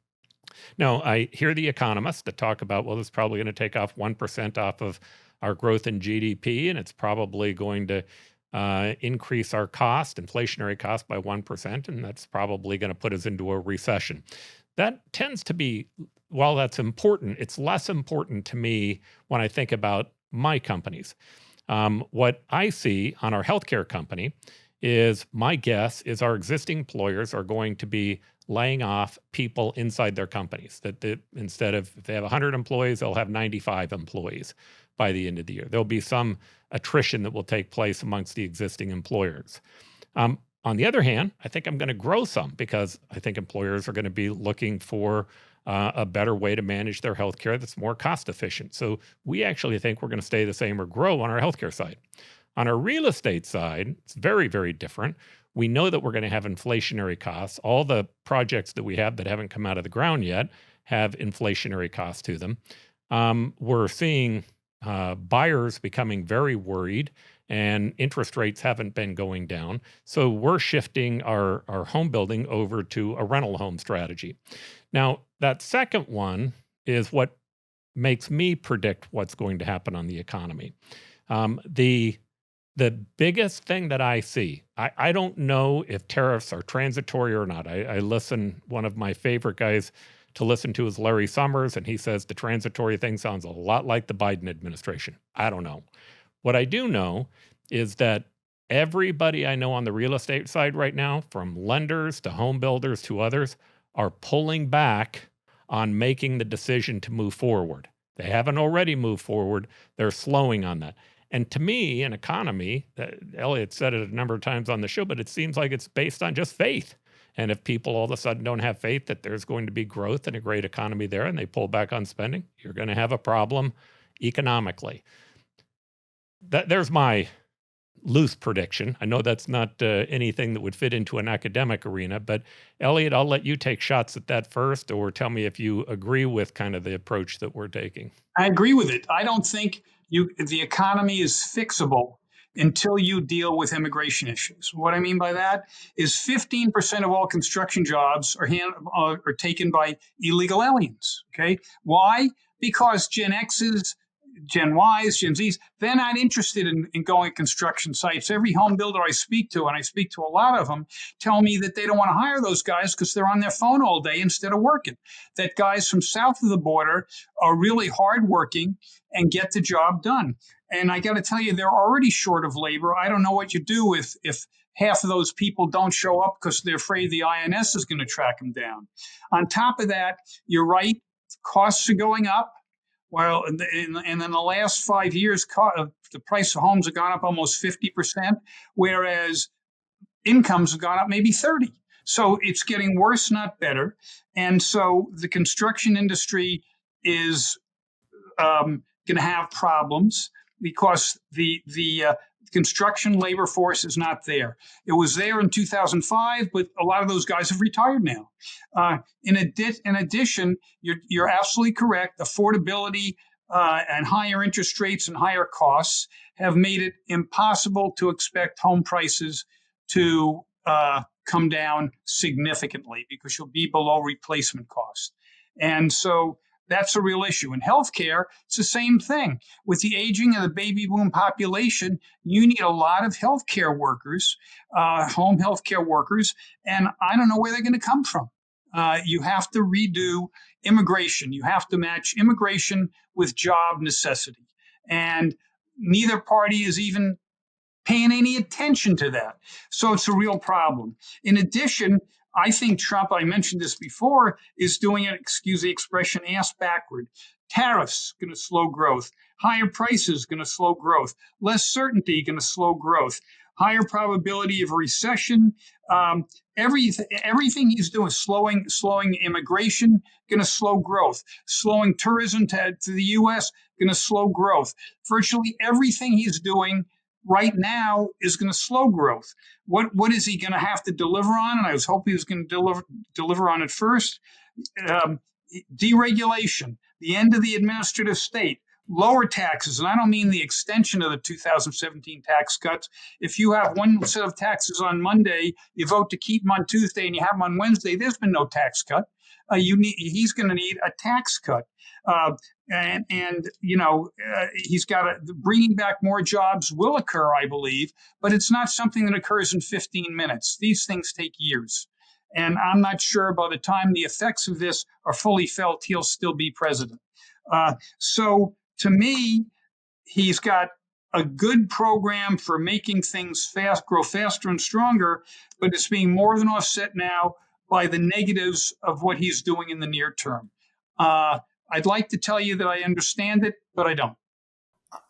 Now, I hear the economists that talk about, well, it's probably going to take off 1% off of our growth in GDP, and it's probably going to increase our inflationary cost by 1%, and that's probably going to put us into a recession. That tends to be, while that's important, it's less important to me when I think about my companies. What I see on our healthcare company is, my guess is our existing employers are going to be laying off people inside their companies. Instead of, if they have 100 employees, they'll have 95 employees by the end of the year. There'll be some attrition that will take place amongst the existing employers. On the other hand, I think I'm going to grow some because I think employers are going to be looking for a better way to manage their healthcare that's more cost efficient. So we actually think we're going to stay the same or grow on our healthcare side. On our real estate side, it's very, very different. We know that we're going to have inflationary costs. All the projects that we have that haven't come out of the ground yet have inflationary costs to them. We're seeing buyers becoming very worried, and interest rates haven't been going down. So we're shifting our home building over to a rental home strategy. Now, that second one is what makes me predict what's going to happen on the economy. The biggest thing that I see, I don't know if tariffs are transitory or not. I listen, one of my favorite guys to listen to is Larry Summers, and he says the transitory thing sounds a lot like the Biden administration. I don't know. What I do know is that everybody I know on the real estate side right now, from lenders to home builders to others, are pulling back on making the decision to move forward. They haven't already moved forward. They're slowing on that. And to me, an economy, Elliot said it a number of times on the show, but it seems like it's based on just faith. And if people all of a sudden don't have faith that there's going to be growth and a great economy there and they pull back on spending, you're going to have a problem economically. There's my loose prediction. I know that's not anything that would fit into an academic arena, but Elliot, I'll let you take shots at that first, or tell me if you agree with kind of the approach that we're taking. I agree with it. I don't think the economy is fixable until you deal with immigration issues. What I mean by that is 15% of all construction jobs are taken by illegal aliens. Okay, why? Because Gen X's, Gen Ys, Gen Zs, they're not interested in going to construction sites. Every home builder I speak to, and I speak to a lot of them, tell me that they don't want to hire those guys because they're on their phone all day instead of working. That guys from south of the border are really hardworking and get the job done. And I got to tell you, they're already short of labor. I don't know what you do if half of those people don't show up because they're afraid the INS is going to track them down. On top of that, you're right, costs are going up. Well, and in the last 5 years, the price of homes have gone up almost 50%, whereas incomes have gone up maybe 30%. So it's getting worse, not better. And so the construction industry is going to have problems because the construction labor force is not there. It was there in 2005, but a lot of those guys have retired now. In addition, you're absolutely correct. Affordability and higher interest rates and higher costs have made it impossible to expect home prices to come down significantly because you'll be below replacement cost. And so that's a real issue. In healthcare, it's the same thing. With the aging of the baby boom population, you need a lot of healthcare workers, home healthcare workers, and I don't know where they're going to come from. You have to redo immigration. You have to match immigration with job necessity. And neither party is even paying any attention to that. So it's a real problem. In addition, I think Trump, I mentioned this before, is doing it, excuse the expression, ass backward. Tariffs going to slow growth. Higher prices going to slow growth. Less certainty going to slow growth. Higher probability of a recession. Everything he's doing, slowing immigration, going to slow growth. Slowing tourism to the U.S., going to slow growth. Virtually everything he's doing right now is going to slow growth. What is he going to have to deliver on? And I was hoping he was going to deliver on it first. Deregulation, the end of the administrative state, lower taxes. And I don't mean the extension of the 2017 tax cuts. If you have one set of taxes on Monday, you vote to keep them on Tuesday and you have them on Wednesday, there's been no tax cut. He's going to need a tax cut. He's got bringing back more jobs will occur, I believe, but it's not something that occurs in 15 minutes. These things take years. And I'm not sure by the time the effects of this are fully felt, he'll still be president. So to me, he's got a good program for making things grow faster and stronger, but it's being more than offset now by the negatives of what he's doing in the near term. I'd like to tell you that I understand it, but I don't.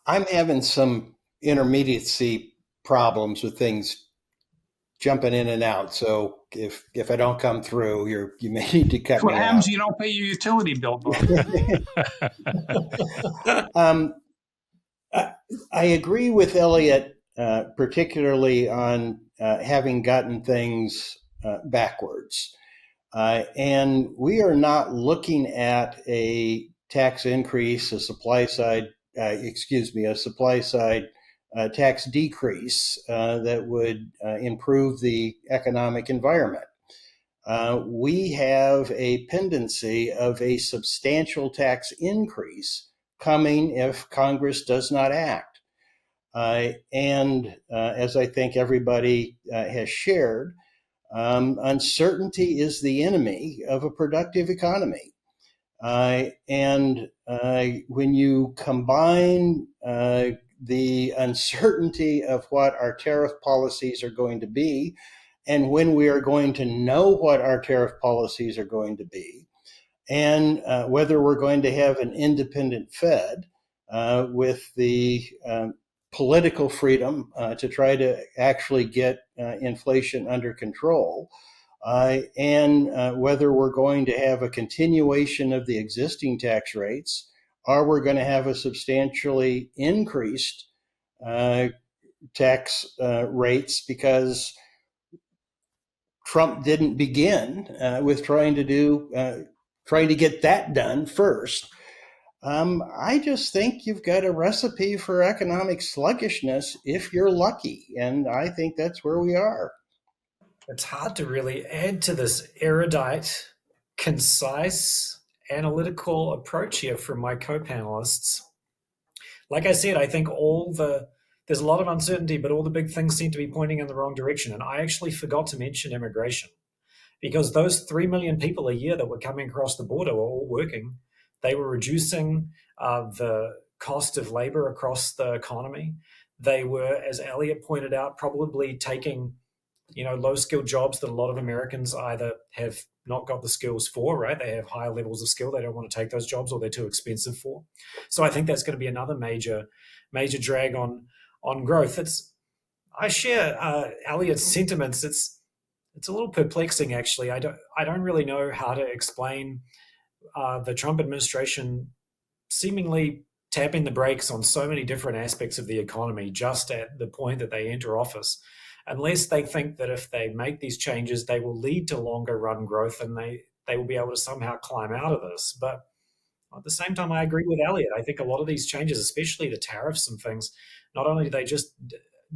I'm having some intermediacy problems with things jumping in and out. So if I don't come through, you may need to cut me out. What happens? You don't pay your utility bill, Bob. I agree with Elliot, particularly on having gotten things backwards. And we are not looking at a tax increase, a supply side tax decrease that would improve the economic environment. we have a pendency of a substantial tax increase coming if Congress does not act. And as I think everybody has shared, uncertainty is the enemy of a productive economy. And when you combine the uncertainty of what our tariff policies are going to be, and when we are going to know what our tariff policies are going to be, and whether we're going to have an independent Fed with the political freedom to try to actually get inflation under control, and whether we're going to have a continuation of the existing tax rates, or we're going to have a substantially increased tax rates because Trump didn't begin with trying to get that done first. I just think you've got a recipe for economic sluggishness if you're lucky, and I think that's where we are. It's hard to really add to this erudite, concise, analytical approach here from my co-panelists. Like I said, I think there's a lot of uncertainty, but all the big things seem to be pointing in the wrong direction. And I actually forgot to mention immigration, because those 3 million people a year that were coming across the border were all working. They were reducing the cost of labor across the economy. They were, as Elliot pointed out, probably taking low-skilled jobs that a lot of Americans either have not got the skills for, right? They have higher levels of skill. They don't want to take those jobs, or they're too expensive for. So I think that's going to be another major drag on growth. I share Elliot's sentiments. It's a little perplexing, actually. I don't really know how to explain the Trump administration seemingly tapping the brakes on so many different aspects of the economy just at the point that they enter office, unless they think that if they make these changes, they will lead to longer run growth and they will be able to somehow climb out of this. But at the same time, I agree with Elliot. I think a lot of these changes, especially the tariffs and things, not only do they just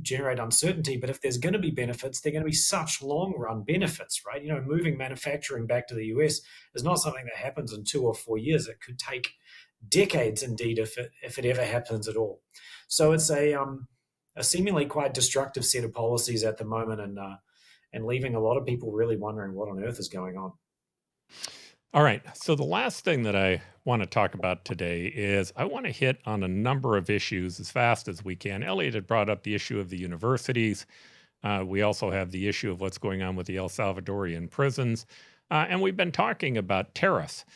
generate uncertainty, but if there's going to be benefits, they're going to be such long-run benefits, right? Moving manufacturing back to the US is not something that happens in 2 or 4 years. It could take decades, indeed, if it ever happens at all. So it's a seemingly quite destructive set of policies at the moment, and leaving a lot of people really wondering what on earth is going on. All right. So the last thing that I want to talk about today is I want to hit on a number of issues as fast as we can. Elliot had brought up the issue of the universities. We also have the issue of what's going on with the El Salvadorian prisons. And we've been talking about tariffs.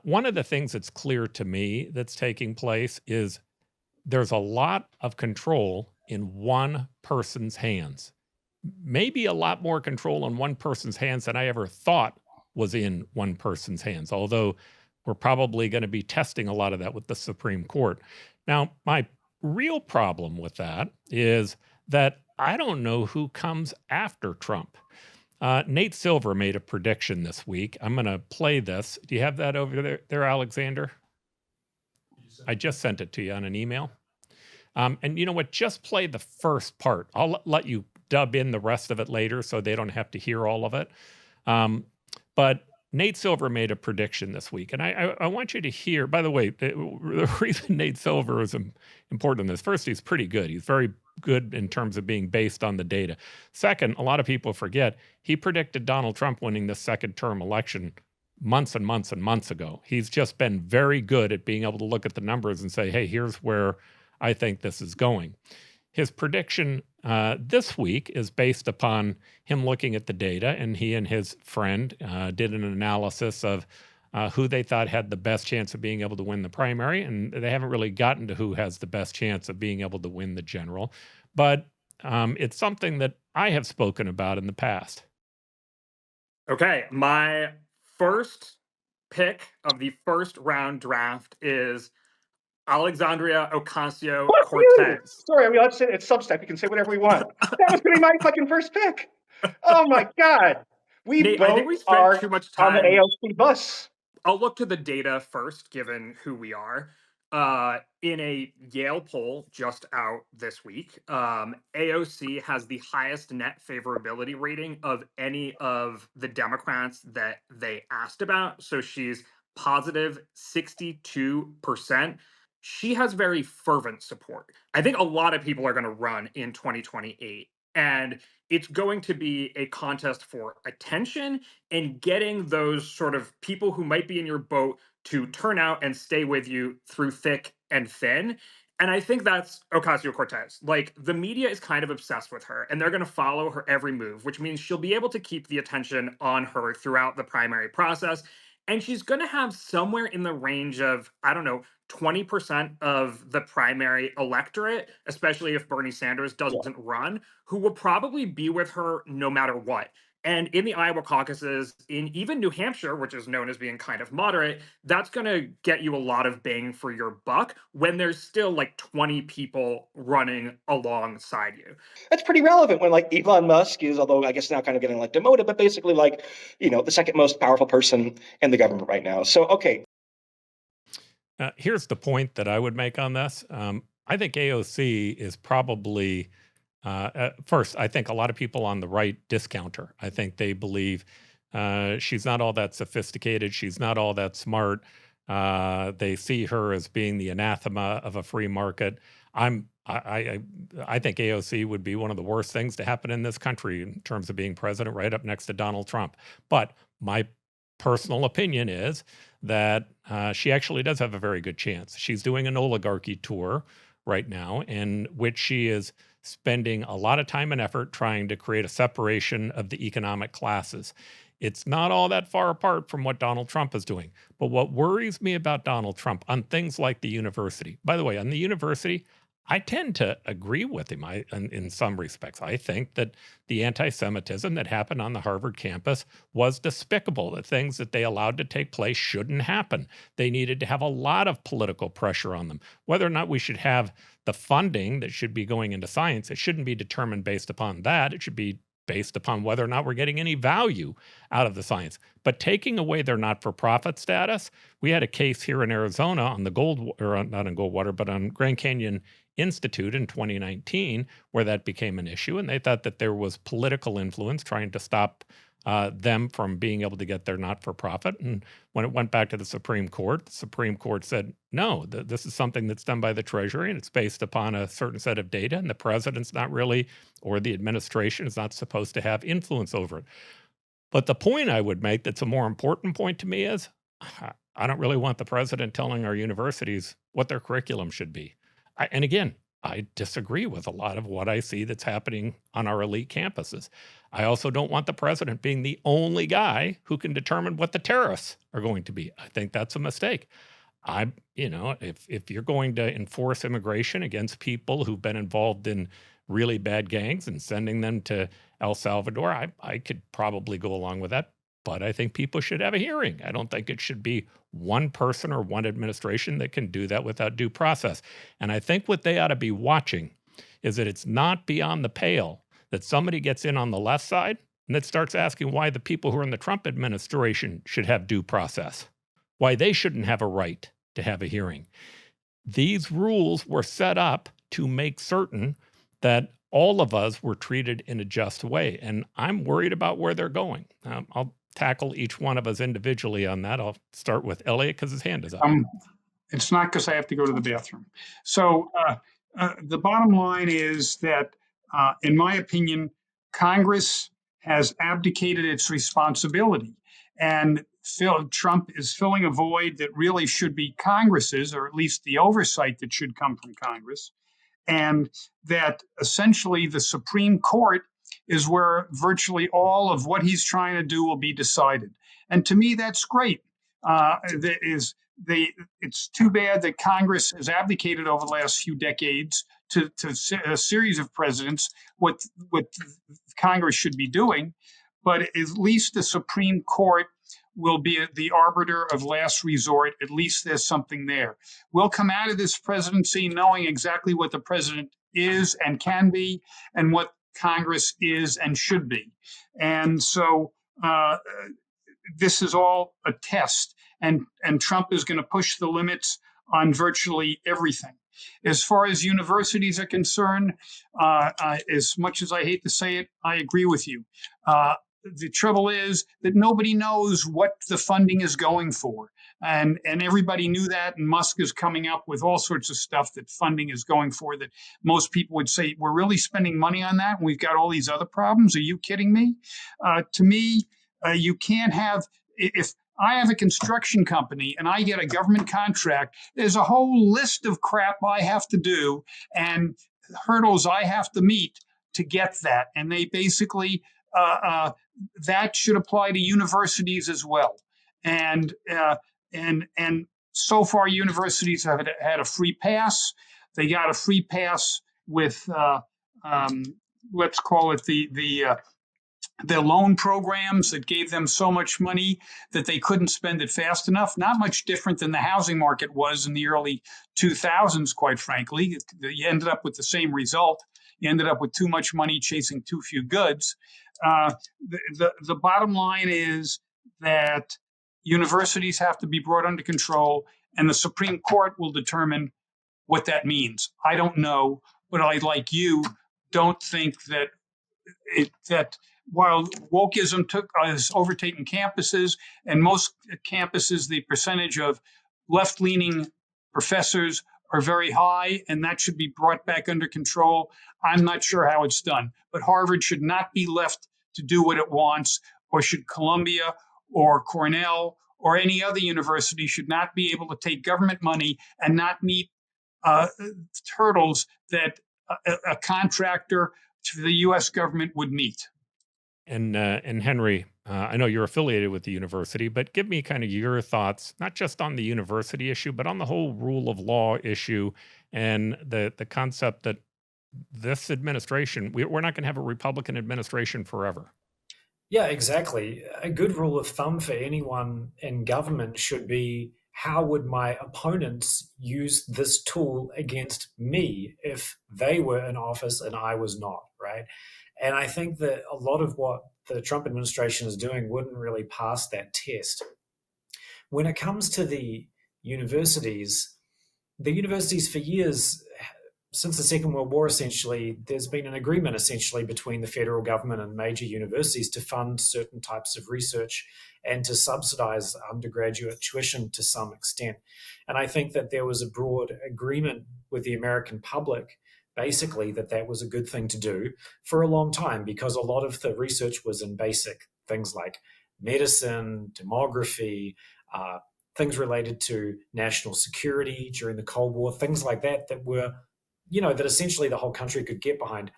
One of the things that's clear to me that's taking place is there's a lot of control in one person's hands. Maybe a lot more control in one person's hands than I ever thought was in one person's hands, although we're probably going to be testing a lot of that with the Supreme Court. Now, my real problem with that is that I don't know who comes after Trump. Nate Silver made a prediction this week. I'm going to play this. Do you have that over there, Alexander? I just sent it to you on an email. And you know what? Just play the first part. I'll let you dub in the rest of it later so they don't have to hear all of it. But Nate Silver made a prediction this week. And I want you to hear, by the way, the reason Nate Silver is important in this, first, he's pretty good. He's very good in terms of being based on the data. Second, a lot of people forget, he predicted Donald Trump winning the second term election months and months and months ago. He's just been very good at being able to look at the numbers and say, hey, here's where I think this is going. His prediction this week is based upon him looking at the data, and he and his friend did an analysis of who they thought had the best chance of being able to win the primary, and they haven't really gotten to who has the best chance of being able to win the general. But it's something that I have spoken about in the past. Okay, my first pick of the first round draft is Alexandria Ocasio-Cortez. Sorry, I mean, it's Substack. We can say whatever we want. That was going to be my fucking first pick. Oh my God. Nate, I think we spent too much time on the AOC bus. I'll look to the data first, given who we are. In a Yale poll just out this week, AOC has the highest net favorability rating of any of the Democrats that they asked about. So she's positive 62%. She has very fervent support. I think a lot of people are going to run in 2028. And it's going to be a contest for attention and getting those sort of people who might be in your boat to turn out and stay with you through thick and thin. And I think that's Ocasio-Cortez. Like, the media is kind of obsessed with her, and they're going to follow her every move, which means she'll be able to keep the attention on her throughout the primary process. And she's going to have somewhere in the range of, I don't know, 20% of the primary electorate, especially if Bernie Sanders doesn't run, who will probably be with her no matter what. And in the Iowa caucuses, in even New Hampshire, which is known as being kind of moderate, that's going to get you a lot of bang for your buck when there's still like 20 people running alongside you. That's pretty relevant when like Elon Musk is, although I guess now kind of getting like demoted, but basically like, the second most powerful person in the government right now. So, okay. Here's the point that I would make on this. I think AOC is probably... first, I think a lot of people on the right discount her. I think they believe she's not all that sophisticated. She's not all that smart. They see her as being the anathema of a free market. I think AOC would be one of the worst things to happen in this country in terms of being president, right up next to Donald Trump. But my personal opinion is that she actually does have a very good chance. She's doing an oligarchy tour right now, in which she is spending a lot of time and effort trying to create a separation of the economic classes. It's not all that far apart from what Donald Trump is doing. But what worries me about Donald Trump on things like the university, by the way, on the university, I tend to agree with him in some respects. I think that the anti-Semitism that happened on the Harvard campus was despicable. The things that they allowed to take place shouldn't happen. They needed to have a lot of political pressure on them. Whether or not we should have the funding that should be going into science, it shouldn't be determined based upon that. It should be based upon whether or not we're getting any value out of the science. But taking away their not-for-profit status, we had a case here in Arizona on the not on Goldwater, but on Grand Canyon Institute in 2019, where that became an issue, and they thought that there was political influence trying to stop them from being able to get their not-for-profit. And when it went back to the Supreme Court said, no, this is something that's done by the Treasury, and it's based upon a certain set of data, and the president's not really, or the administration is not supposed to have influence over it. But the point I would make that's a more important point to me is, I don't really want the president telling our universities what their curriculum should be. And again, I disagree with a lot of what I see that's happening on our elite campuses. I also don't want the president being the only guy who can determine what the tariffs are going to be. I think that's a mistake. If you're going to enforce immigration against people who've been involved in really bad gangs and sending them to El Salvador, I could probably go along with that. But I think people should have a hearing. I don't think it should be one person or one administration that can do that without due process. And I think what they ought to be watching is that it's not beyond the pale that somebody gets in on the left side and that starts asking why the people who are in the Trump administration should have due process, why they shouldn't have a right to have a hearing. These rules were set up to make certain that all of us were treated in a just way. And I'm worried about where they're going. I'll tackle each one of us individually on that. I'll start with Elliot because his hand is up. It's not because I have to go to the bathroom. So the bottom line is that, in my opinion, Congress has abdicated its responsibility. And Trump is filling a void that really should be Congress's, or at least the oversight that should come from Congress. And that essentially the Supreme Court is where virtually all of what he's trying to do will be decided. And to me, that's great. It's too bad that Congress has abdicated over the last few decades to a series of presidents what Congress should be doing. But at least the Supreme Court will be the arbiter of last resort. At least there's something there. We'll come out of this presidency knowing exactly what the president is and can be, and what Congress is and should be. And so this is all a test, and Trump is going to push the limits on virtually everything. As far as universities are concerned, as much as I hate to say it, I agree with you. The trouble is that nobody knows what the funding is going for. And everybody knew that. And Musk is coming up with all sorts of stuff that funding is going for that most people would say, we're really spending money on that. And we've got all these other problems. Are you kidding me? To me, you can't have, if I have a construction company and I get a government contract, there's a whole list of crap I have to do and hurdles I have to meet to get that. And they basically, that should apply to universities as well. And so far, universities have had a free pass. They got a free pass with, let's call it the loan programs that gave them so much money that they couldn't spend it fast enough. Not much different than the housing market was in the early 2000s, quite frankly. You ended up with the same result. You ended up with too much money chasing too few goods. The bottom line is that universities have to be brought under control, and the Supreme Court will determine what that means. I don't know, but I, like you, don't think that while wokeism is overtaking campuses, and most campuses, the percentage of left-leaning professors are very high, and that should be brought back under control. I'm not sure how it's done, but Harvard should not be left to do what it wants, or should Columbia or Cornell or any other university should not be able to take government money and not meet hurdles that a contractor to the U.S. government would meet. And Henry, I know you're affiliated with the university, but give me kind of your thoughts, not just on the university issue, but on the whole rule of law issue and the concept that this administration, we're not going to have a Republican administration forever. Yeah, exactly. A good rule of thumb for anyone in government should be, how would my opponents use this tool against me if they were in office and I was not, right? And I think that a lot of what the Trump administration is doing wouldn't really pass that test. When it comes to the universities for years, since the Second World War, essentially, there's been an agreement essentially between the federal government and major universities to fund certain types of research and to subsidize undergraduate tuition to some extent. And I think that there was a broad agreement with the American public, basically, that was a good thing to do for a long time, because a lot of the research was in basic things like medicine, demography, things related to national security during the Cold War, things like that were, that essentially the whole country could get behind.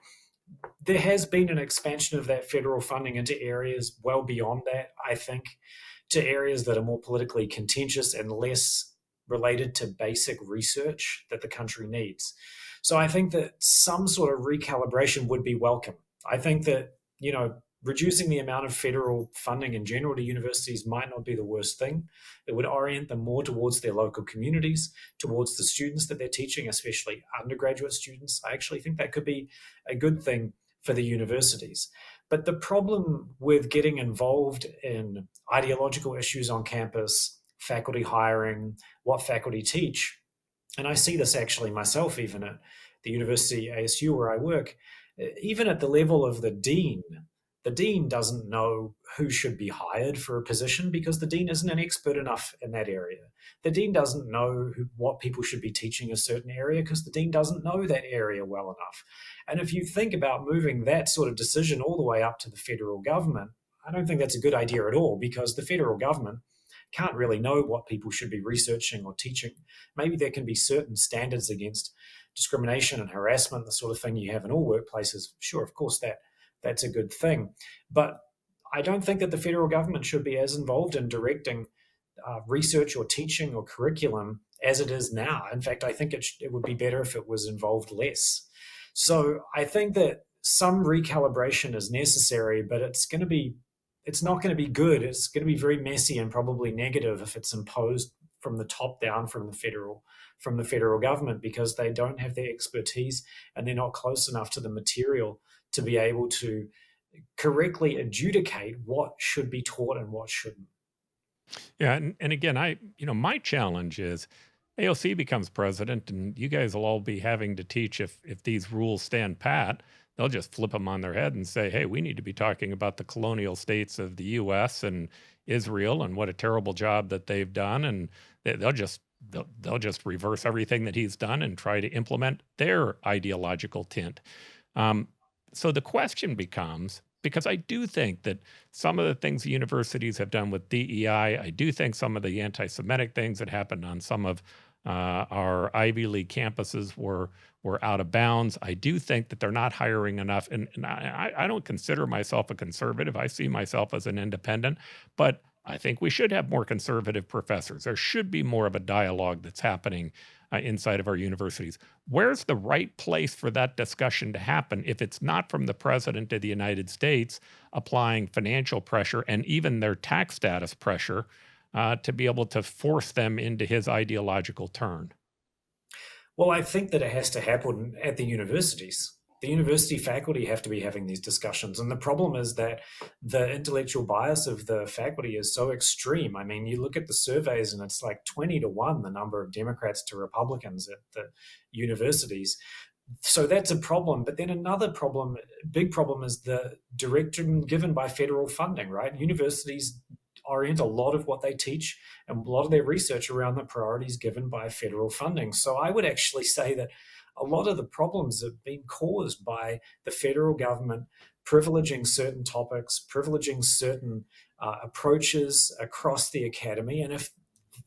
There has been an expansion of that federal funding into areas well beyond that, I think, to areas that are more politically contentious and less related to basic research that the country needs. So I think that some sort of recalibration would be welcome. I think that, reducing the amount of federal funding in general to universities might not be the worst thing. It would orient them more towards their local communities, towards the students that they're teaching, especially undergraduate students. I actually think that could be a good thing for the universities. But the problem with getting involved in ideological issues on campus, faculty hiring, what faculty teach, and I see this actually myself, even at the university ASU where I work, even at the level of the dean doesn't know who should be hired for a position because the dean isn't an expert enough in that area. The dean doesn't know what people should be teaching a certain area because the dean doesn't know that area well enough. And if you think about moving that sort of decision all the way up to the federal government, I don't think that's a good idea at all, because the federal government can't really know what people should be researching or teaching. Maybe there can be certain standards against discrimination and harassment, the sort of thing you have in all workplaces. Sure, of course, that's a good thing. But I don't think that the federal government should be as involved in directing research or teaching or curriculum as it is now. In fact, I think it would be better if it was involved less. So I think that some recalibration is necessary, but it's not going to be good. It's going to be very messy and probably negative if it's imposed from the top down from the federal government, because they don't have the expertise and they're not close enough to the material to be able to correctly adjudicate what should be taught and what shouldn't. Yeah, and again, my challenge is AOC becomes president, and you guys will all be having to teach if these rules stand pat. They'll just flip them on their head and say, hey, we need to be talking about the colonial states of the U.S. and Israel and what a terrible job that they've done. And they'll just reverse everything that he's done and try to implement their ideological tint. So the question becomes, because I do think that some of the things the universities have done with DEI, I do think some of the anti-Semitic things that happened on some of our Ivy League campuses were out of bounds. I do think that they're not hiring enough. And I don't consider myself a conservative. I see myself as an independent. But I think we should have more conservative professors. There should be more of a dialogue that's happening inside of our universities. Where's the right place for that discussion to happen if it's not from the President of the United States applying financial pressure and even their tax status pressure to be able to force them into his ideological turn? Well, I think that it has to happen at the universities. The university faculty have to be having these discussions. And the problem is that the intellectual bias of the faculty is so extreme. I mean, you look at the surveys and it's like 20-1, the number of Democrats to Republicans at the universities. So that's a problem. But then another problem, big problem, is the direction given by federal funding, right? Universities orient a lot of what they teach and a lot of their research around the priorities given by federal funding. So I would actually say that a lot of the problems have been caused by the federal government privileging certain topics, privileging certain approaches across the academy. And if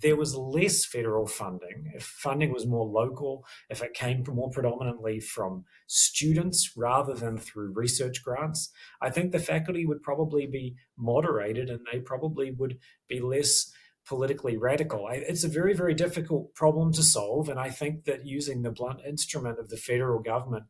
there was less federal funding, if funding was more local, if it came more predominantly from students rather than through research grants, I think the faculty would probably be moderated and they probably would be less politically radical. It's a very, very difficult problem to solve. And I think that using the blunt instrument of the federal government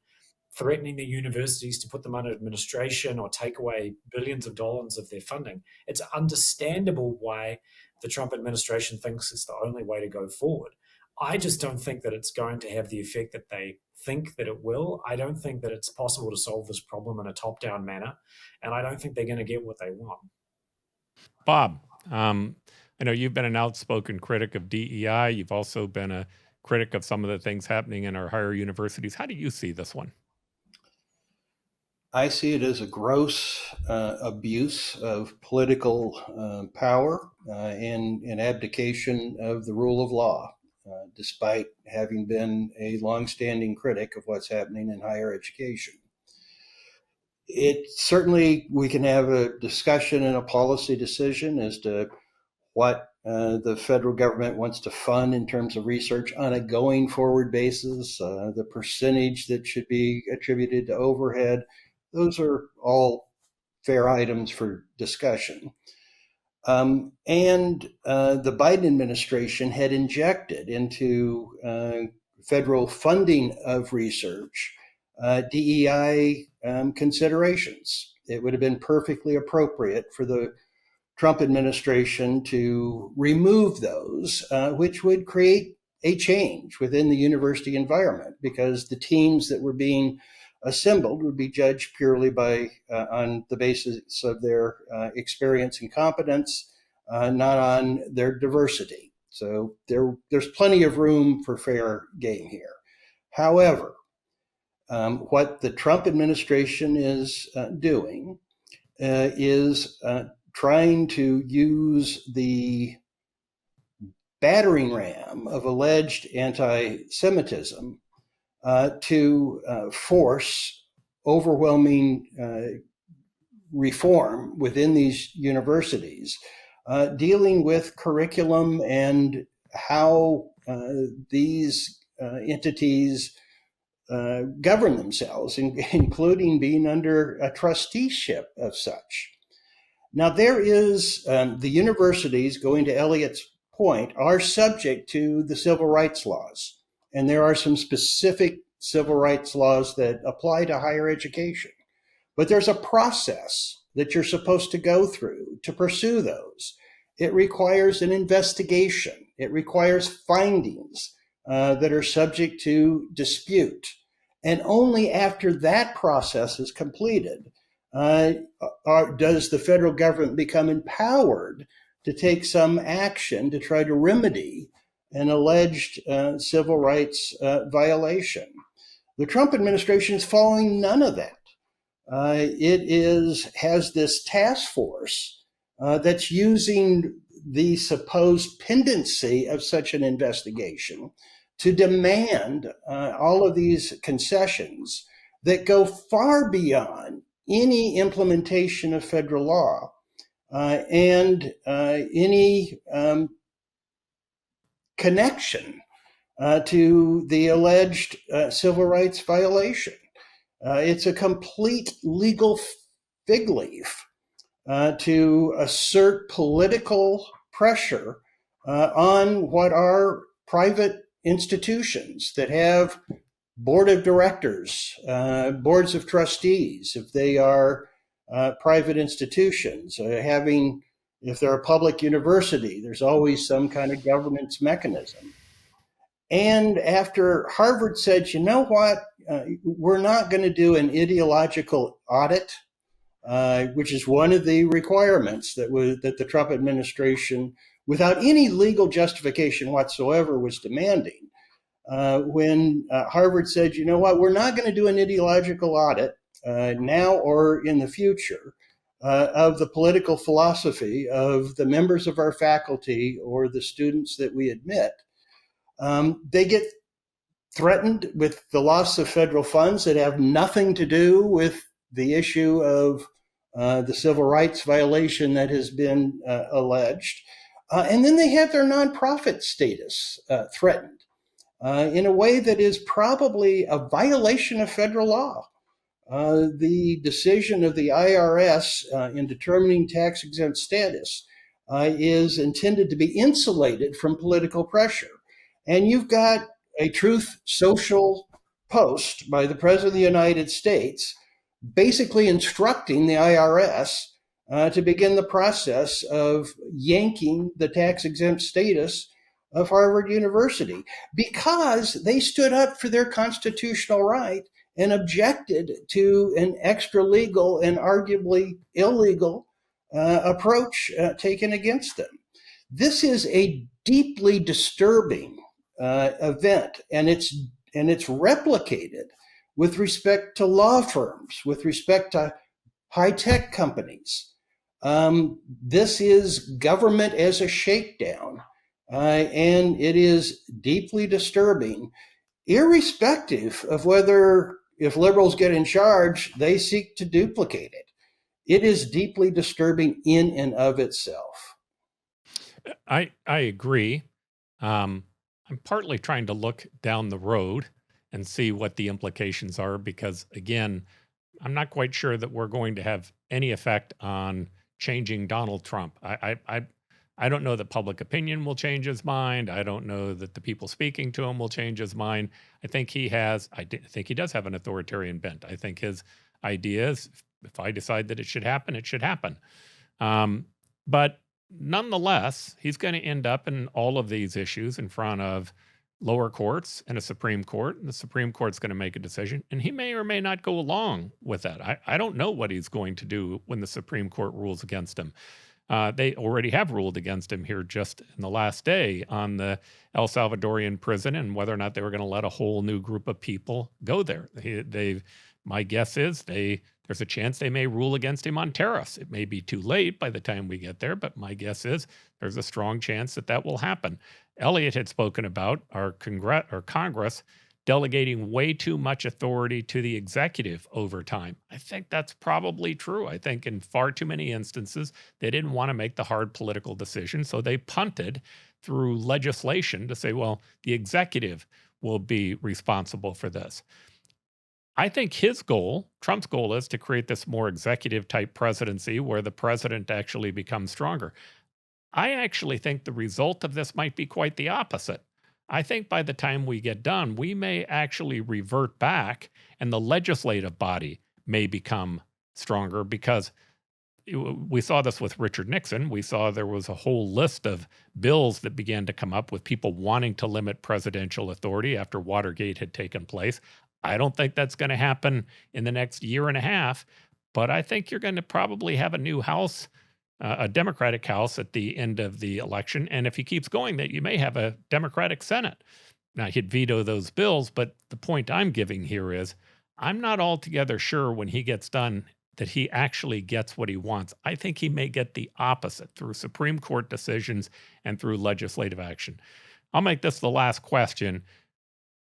threatening the universities to put them under administration or take away billions of dollars of their funding, it's understandable why the Trump administration thinks it's the only way to go forward. I just don't think that it's going to have the effect that they think that it will. I don't think that it's possible to solve this problem in a top-down manner, and I don't think they're going to get what they want. Bob, I know you've been an outspoken critic of DEI. You've also been a critic of some of the things happening in our higher universities. How do you see this one? I see it as a gross abuse of political power and abdication of the rule of law, despite having been a longstanding critic of what's happening in higher education. It certainly, we can have a discussion and a policy decision as to what the federal government wants to fund in terms of research on a going forward basis, the percentage that should be attributed to overhead. Those are all fair items for discussion. And the Biden administration had injected into federal funding of research DEI considerations. It would have been perfectly appropriate for the Trump administration to remove those, which would create a change within the university environment, because the teams that were being assembled would be judged purely by on the basis of their experience and competence, not on their diversity. So there's plenty of room for fair game here. However, what the Trump administration is doing is trying to use the battering ram of alleged anti-Semitism to force overwhelming reform within these universities, dealing with curriculum and how these entities govern themselves, including being under a trusteeship of such. Now, there is the universities, going to Elliot's point, are subject to the civil rights laws. And there are some specific civil rights laws that apply to higher education. But there's a process that you're supposed to go through to pursue those. It requires an investigation. It requires findings that are subject to dispute. And only after that process is completed does the federal government become empowered to take some action to try to remedy an alleged civil rights violation. The Trump administration is following none of that. It has this task force that's using the supposed pendency of such an investigation to demand all of these concessions that go far beyond any implementation of federal law and any connection to the alleged civil rights violation. It's a complete legal fig leaf to assert political pressure on what are private institutions that have board of directors, boards of trustees, if they are private institutions, if they're a public university, there's always some kind of governance mechanism. And after Harvard said, you know what, we're not going to do an ideological audit, which is one of the requirements that the Trump administration, without any legal justification whatsoever, was demanding. When Harvard said, you know what, we're not going to do an ideological audit now or in the future of the political philosophy of the members of our faculty or the students that we admit, they get threatened with the loss of federal funds that have nothing to do with the issue of the civil rights violation that has been alleged. And then they have their nonprofit status threatened in a way that is probably a violation of federal law. The decision of the IRS in determining tax-exempt status is intended to be insulated from political pressure. And you've got a Truth Social post by the President of the United States basically instructing the IRS to begin the process of yanking the tax-exempt status of Harvard University because they stood up for their constitutional right and objected to an extra-legal and arguably illegal approach taken against them. This is a deeply disturbing event, and it's replicated with respect to law firms, with respect to high-tech companies. This is government as a shakedown, and it is deeply disturbing, irrespective of whether, if liberals get in charge, they seek to duplicate it. It is deeply disturbing in and of itself. I agree. I'm partly trying to look down the road and see what the implications are, because again, I'm not quite sure that we're going to have any effect on changing Donald Trump. I don't know that public opinion will change his mind. I don't know that the people speaking to him will change his mind. I think he does have an authoritarian bent. I think his idea is, if I decide that it should happen, it should happen. But nonetheless, he's going to end up in all of these issues in front of lower courts and a Supreme Court, and the Supreme Court's going to make a decision, and he may or may not go along with that. I don't know what he's going to do when the Supreme Court rules against him. They already have ruled against him here just in the last day on the El Salvadorian prison and whether or not they were going to let a whole new group of people go there. My guess is there's a chance they may rule against him on tariffs. It may be too late by the time we get there, but my guess is there's a strong chance that will happen. Elliot had spoken about our Congress delegating way too much authority to the executive over time. I think that's probably true. I think in far too many instances, they didn't want to make the hard political decision, so they punted through legislation to say, well, the executive will be responsible for this. I think Trump's goal is to create this more executive type presidency where the president actually becomes stronger. I actually think the result of this might be quite the opposite. I think by the time we get done, we may actually revert back and the legislative body may become stronger, because we saw this with Richard Nixon. We saw there was a whole list of bills that began to come up with people wanting to limit presidential authority after Watergate had taken place. I don't think that's going to happen in the next year and a half, but I think you're going to probably have a new House a Democratic House at the end of the election. And if he keeps going, that you may have a Democratic Senate. Now, he'd veto those bills, but the point I'm giving here is I'm not altogether sure when he gets done that he actually gets what he wants. I think he may get the opposite through Supreme Court decisions and through legislative action. I'll make this the last question.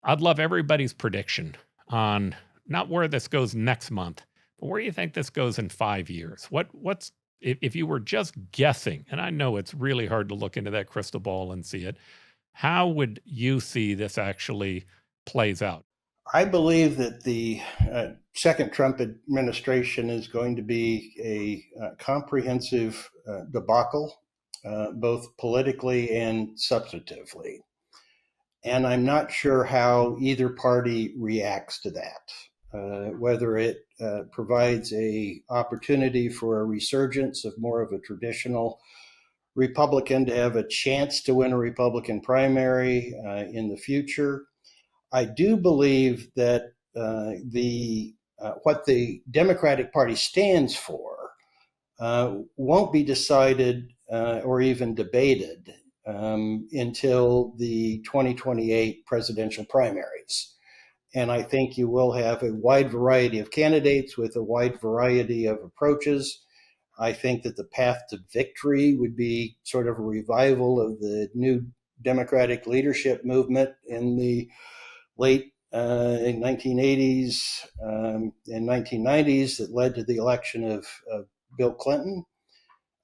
I'd love everybody's prediction on not where this goes next month, but where you think this goes in 5 years. What's if you were just guessing, and I know it's really hard to look into that crystal ball and see it, how would you see this actually plays out? I believe that the second Trump administration is going to be a comprehensive debacle, both politically and substantively. And I'm not sure how either party reacts to that, whether it provides a opportunity for a resurgence of more of a traditional Republican to have a chance to win a Republican primary in the future. I do believe that what the Democratic Party stands for won't be decided or even debated until the 2028 presidential primaries. And I think you will have a wide variety of candidates with a wide variety of approaches. I think that the path to victory would be sort of a revival of the new Democratic leadership movement in the late 1980s and 1990s that led to the election of Bill Clinton.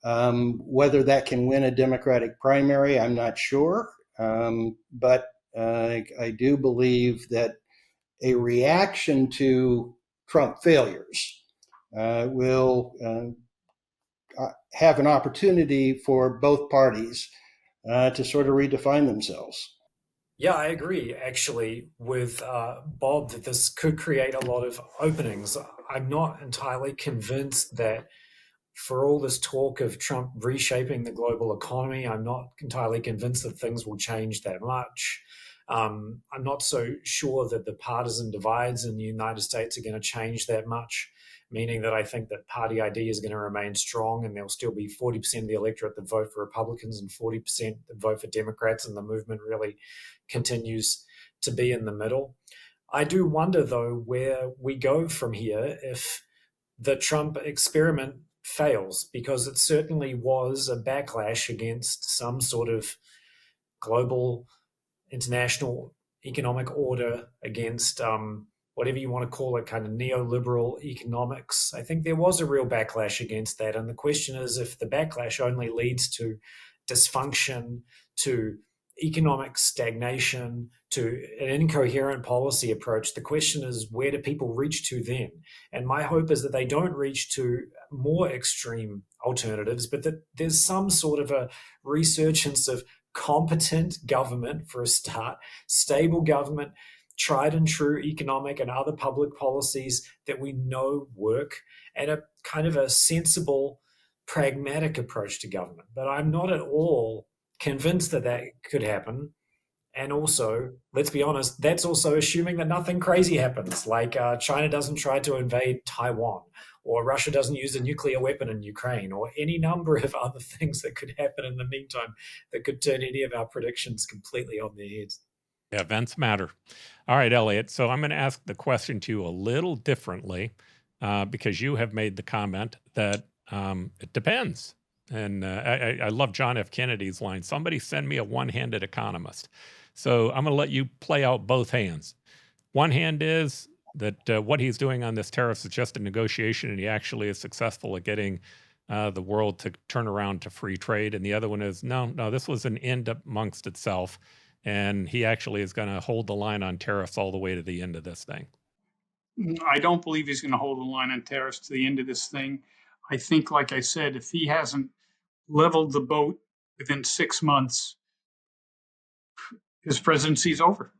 Whether that can win a Democratic primary, I'm not sure. But I do believe that a reaction to Trump failures will have an opportunity for both parties to sort of redefine themselves. Yeah, I agree actually with Bob that this could create a lot of openings. I'm not entirely convinced that for all this talk of Trump reshaping the global economy, I'm not entirely convinced that things will change that much. I'm not so sure that the partisan divides in the United States are going to change that much, meaning that I think that party ID is going to remain strong and there'll still be 40% of the electorate that vote for Republicans and 40% that vote for Democrats, and the movement really continues to be in the middle. I do wonder, though, where we go from here if the Trump experiment fails, because it certainly was a backlash against some sort of global international economic order, against whatever you want to call it, kind of neoliberal economics. I think there was a real backlash against that. And the question is, if the backlash only leads to dysfunction, to economic stagnation, to an incoherent policy approach, the question is, where do people reach to then? And my hope is that they don't reach to more extreme alternatives, but that there's some sort of a resurgence of competent government for a start, stable government, tried and true economic and other public policies that we know work, and a kind of a sensible, pragmatic approach to government. But I'm not at all convinced that that could happen. And also, let's be honest, that's also assuming that nothing crazy happens, like China doesn't try to invade Taiwan, or Russia doesn't use a nuclear weapon in Ukraine, or any number of other things that could happen in the meantime that could turn any of our predictions completely on their heads. Yeah, events matter. All right, Elliot. So I'm going to ask the question to you a little differently because you have made the comment that it depends. And I love John F. Kennedy's line, somebody send me a one-handed economist. So I'm going to let you play out both hands. One hand is that what he's doing on this tariffs is just a negotiation, and he actually is successful at getting the world to turn around to free trade. And the other one is, no, this was an end amongst itself. And he actually is going to hold the line on tariffs all the way to the end of this thing. I don't believe he's going to hold the line on tariffs to the end of this thing. I think, like I said, if he hasn't leveled the boat within 6 months, his presidency's over,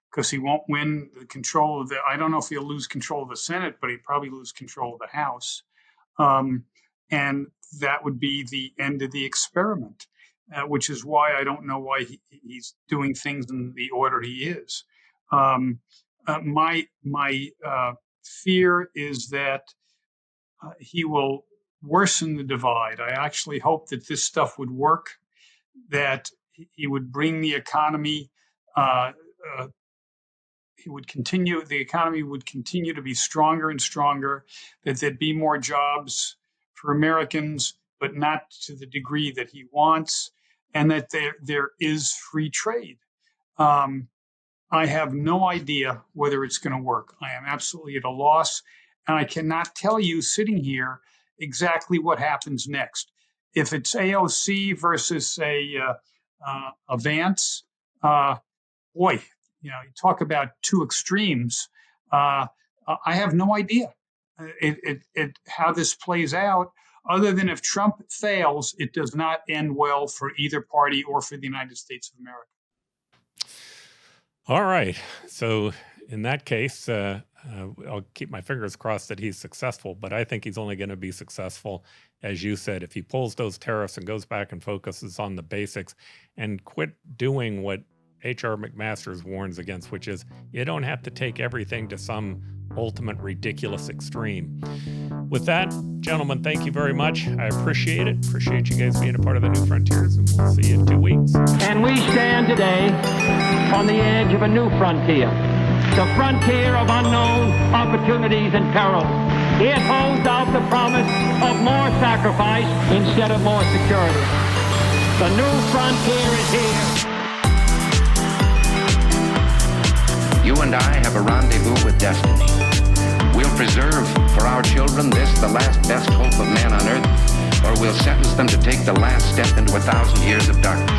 because he won't win the control of I don't know if he'll lose control of the Senate, but he'd probably lose control of the House. And that would be the end of the experiment, which is why I don't know why he's doing things in the order he is. My fear is that he will worsen the divide. I actually hope that this stuff would work, that he would bring the economy, the economy would continue to be stronger and stronger, that there'd be more jobs for Americans, but not to the degree that he wants, and that there is free trade. I have no idea whether it's going to work. I am absolutely at a loss, and I cannot tell you sitting here exactly what happens next. If it's AOC versus a Vance, boy, you talk about two extremes. I have no idea how this plays out, other than if Trump fails, it does not end well for either party or for the United States of America. All right. So in that case, I'll keep my fingers crossed that he's successful, but I think he's only going to be successful, as you said, if he pulls those tariffs and goes back and focuses on the basics and quit doing what H.R. McMaster's warns against, which is you don't have to take everything to some ultimate ridiculous extreme. With that, gentlemen, thank you very much. I appreciate it. Appreciate you guys being a part of the New Frontiers, and we'll see you in 2 weeks. And we stand today on the edge of a new frontier, the frontier of unknown opportunities and perils. It holds out the promise of more sacrifice instead of more security. The new frontier is here. You and I have a rendezvous with destiny. We'll preserve for our children this, the last best hope of man on earth, or we'll sentence them to take the last step into 1,000 years of darkness.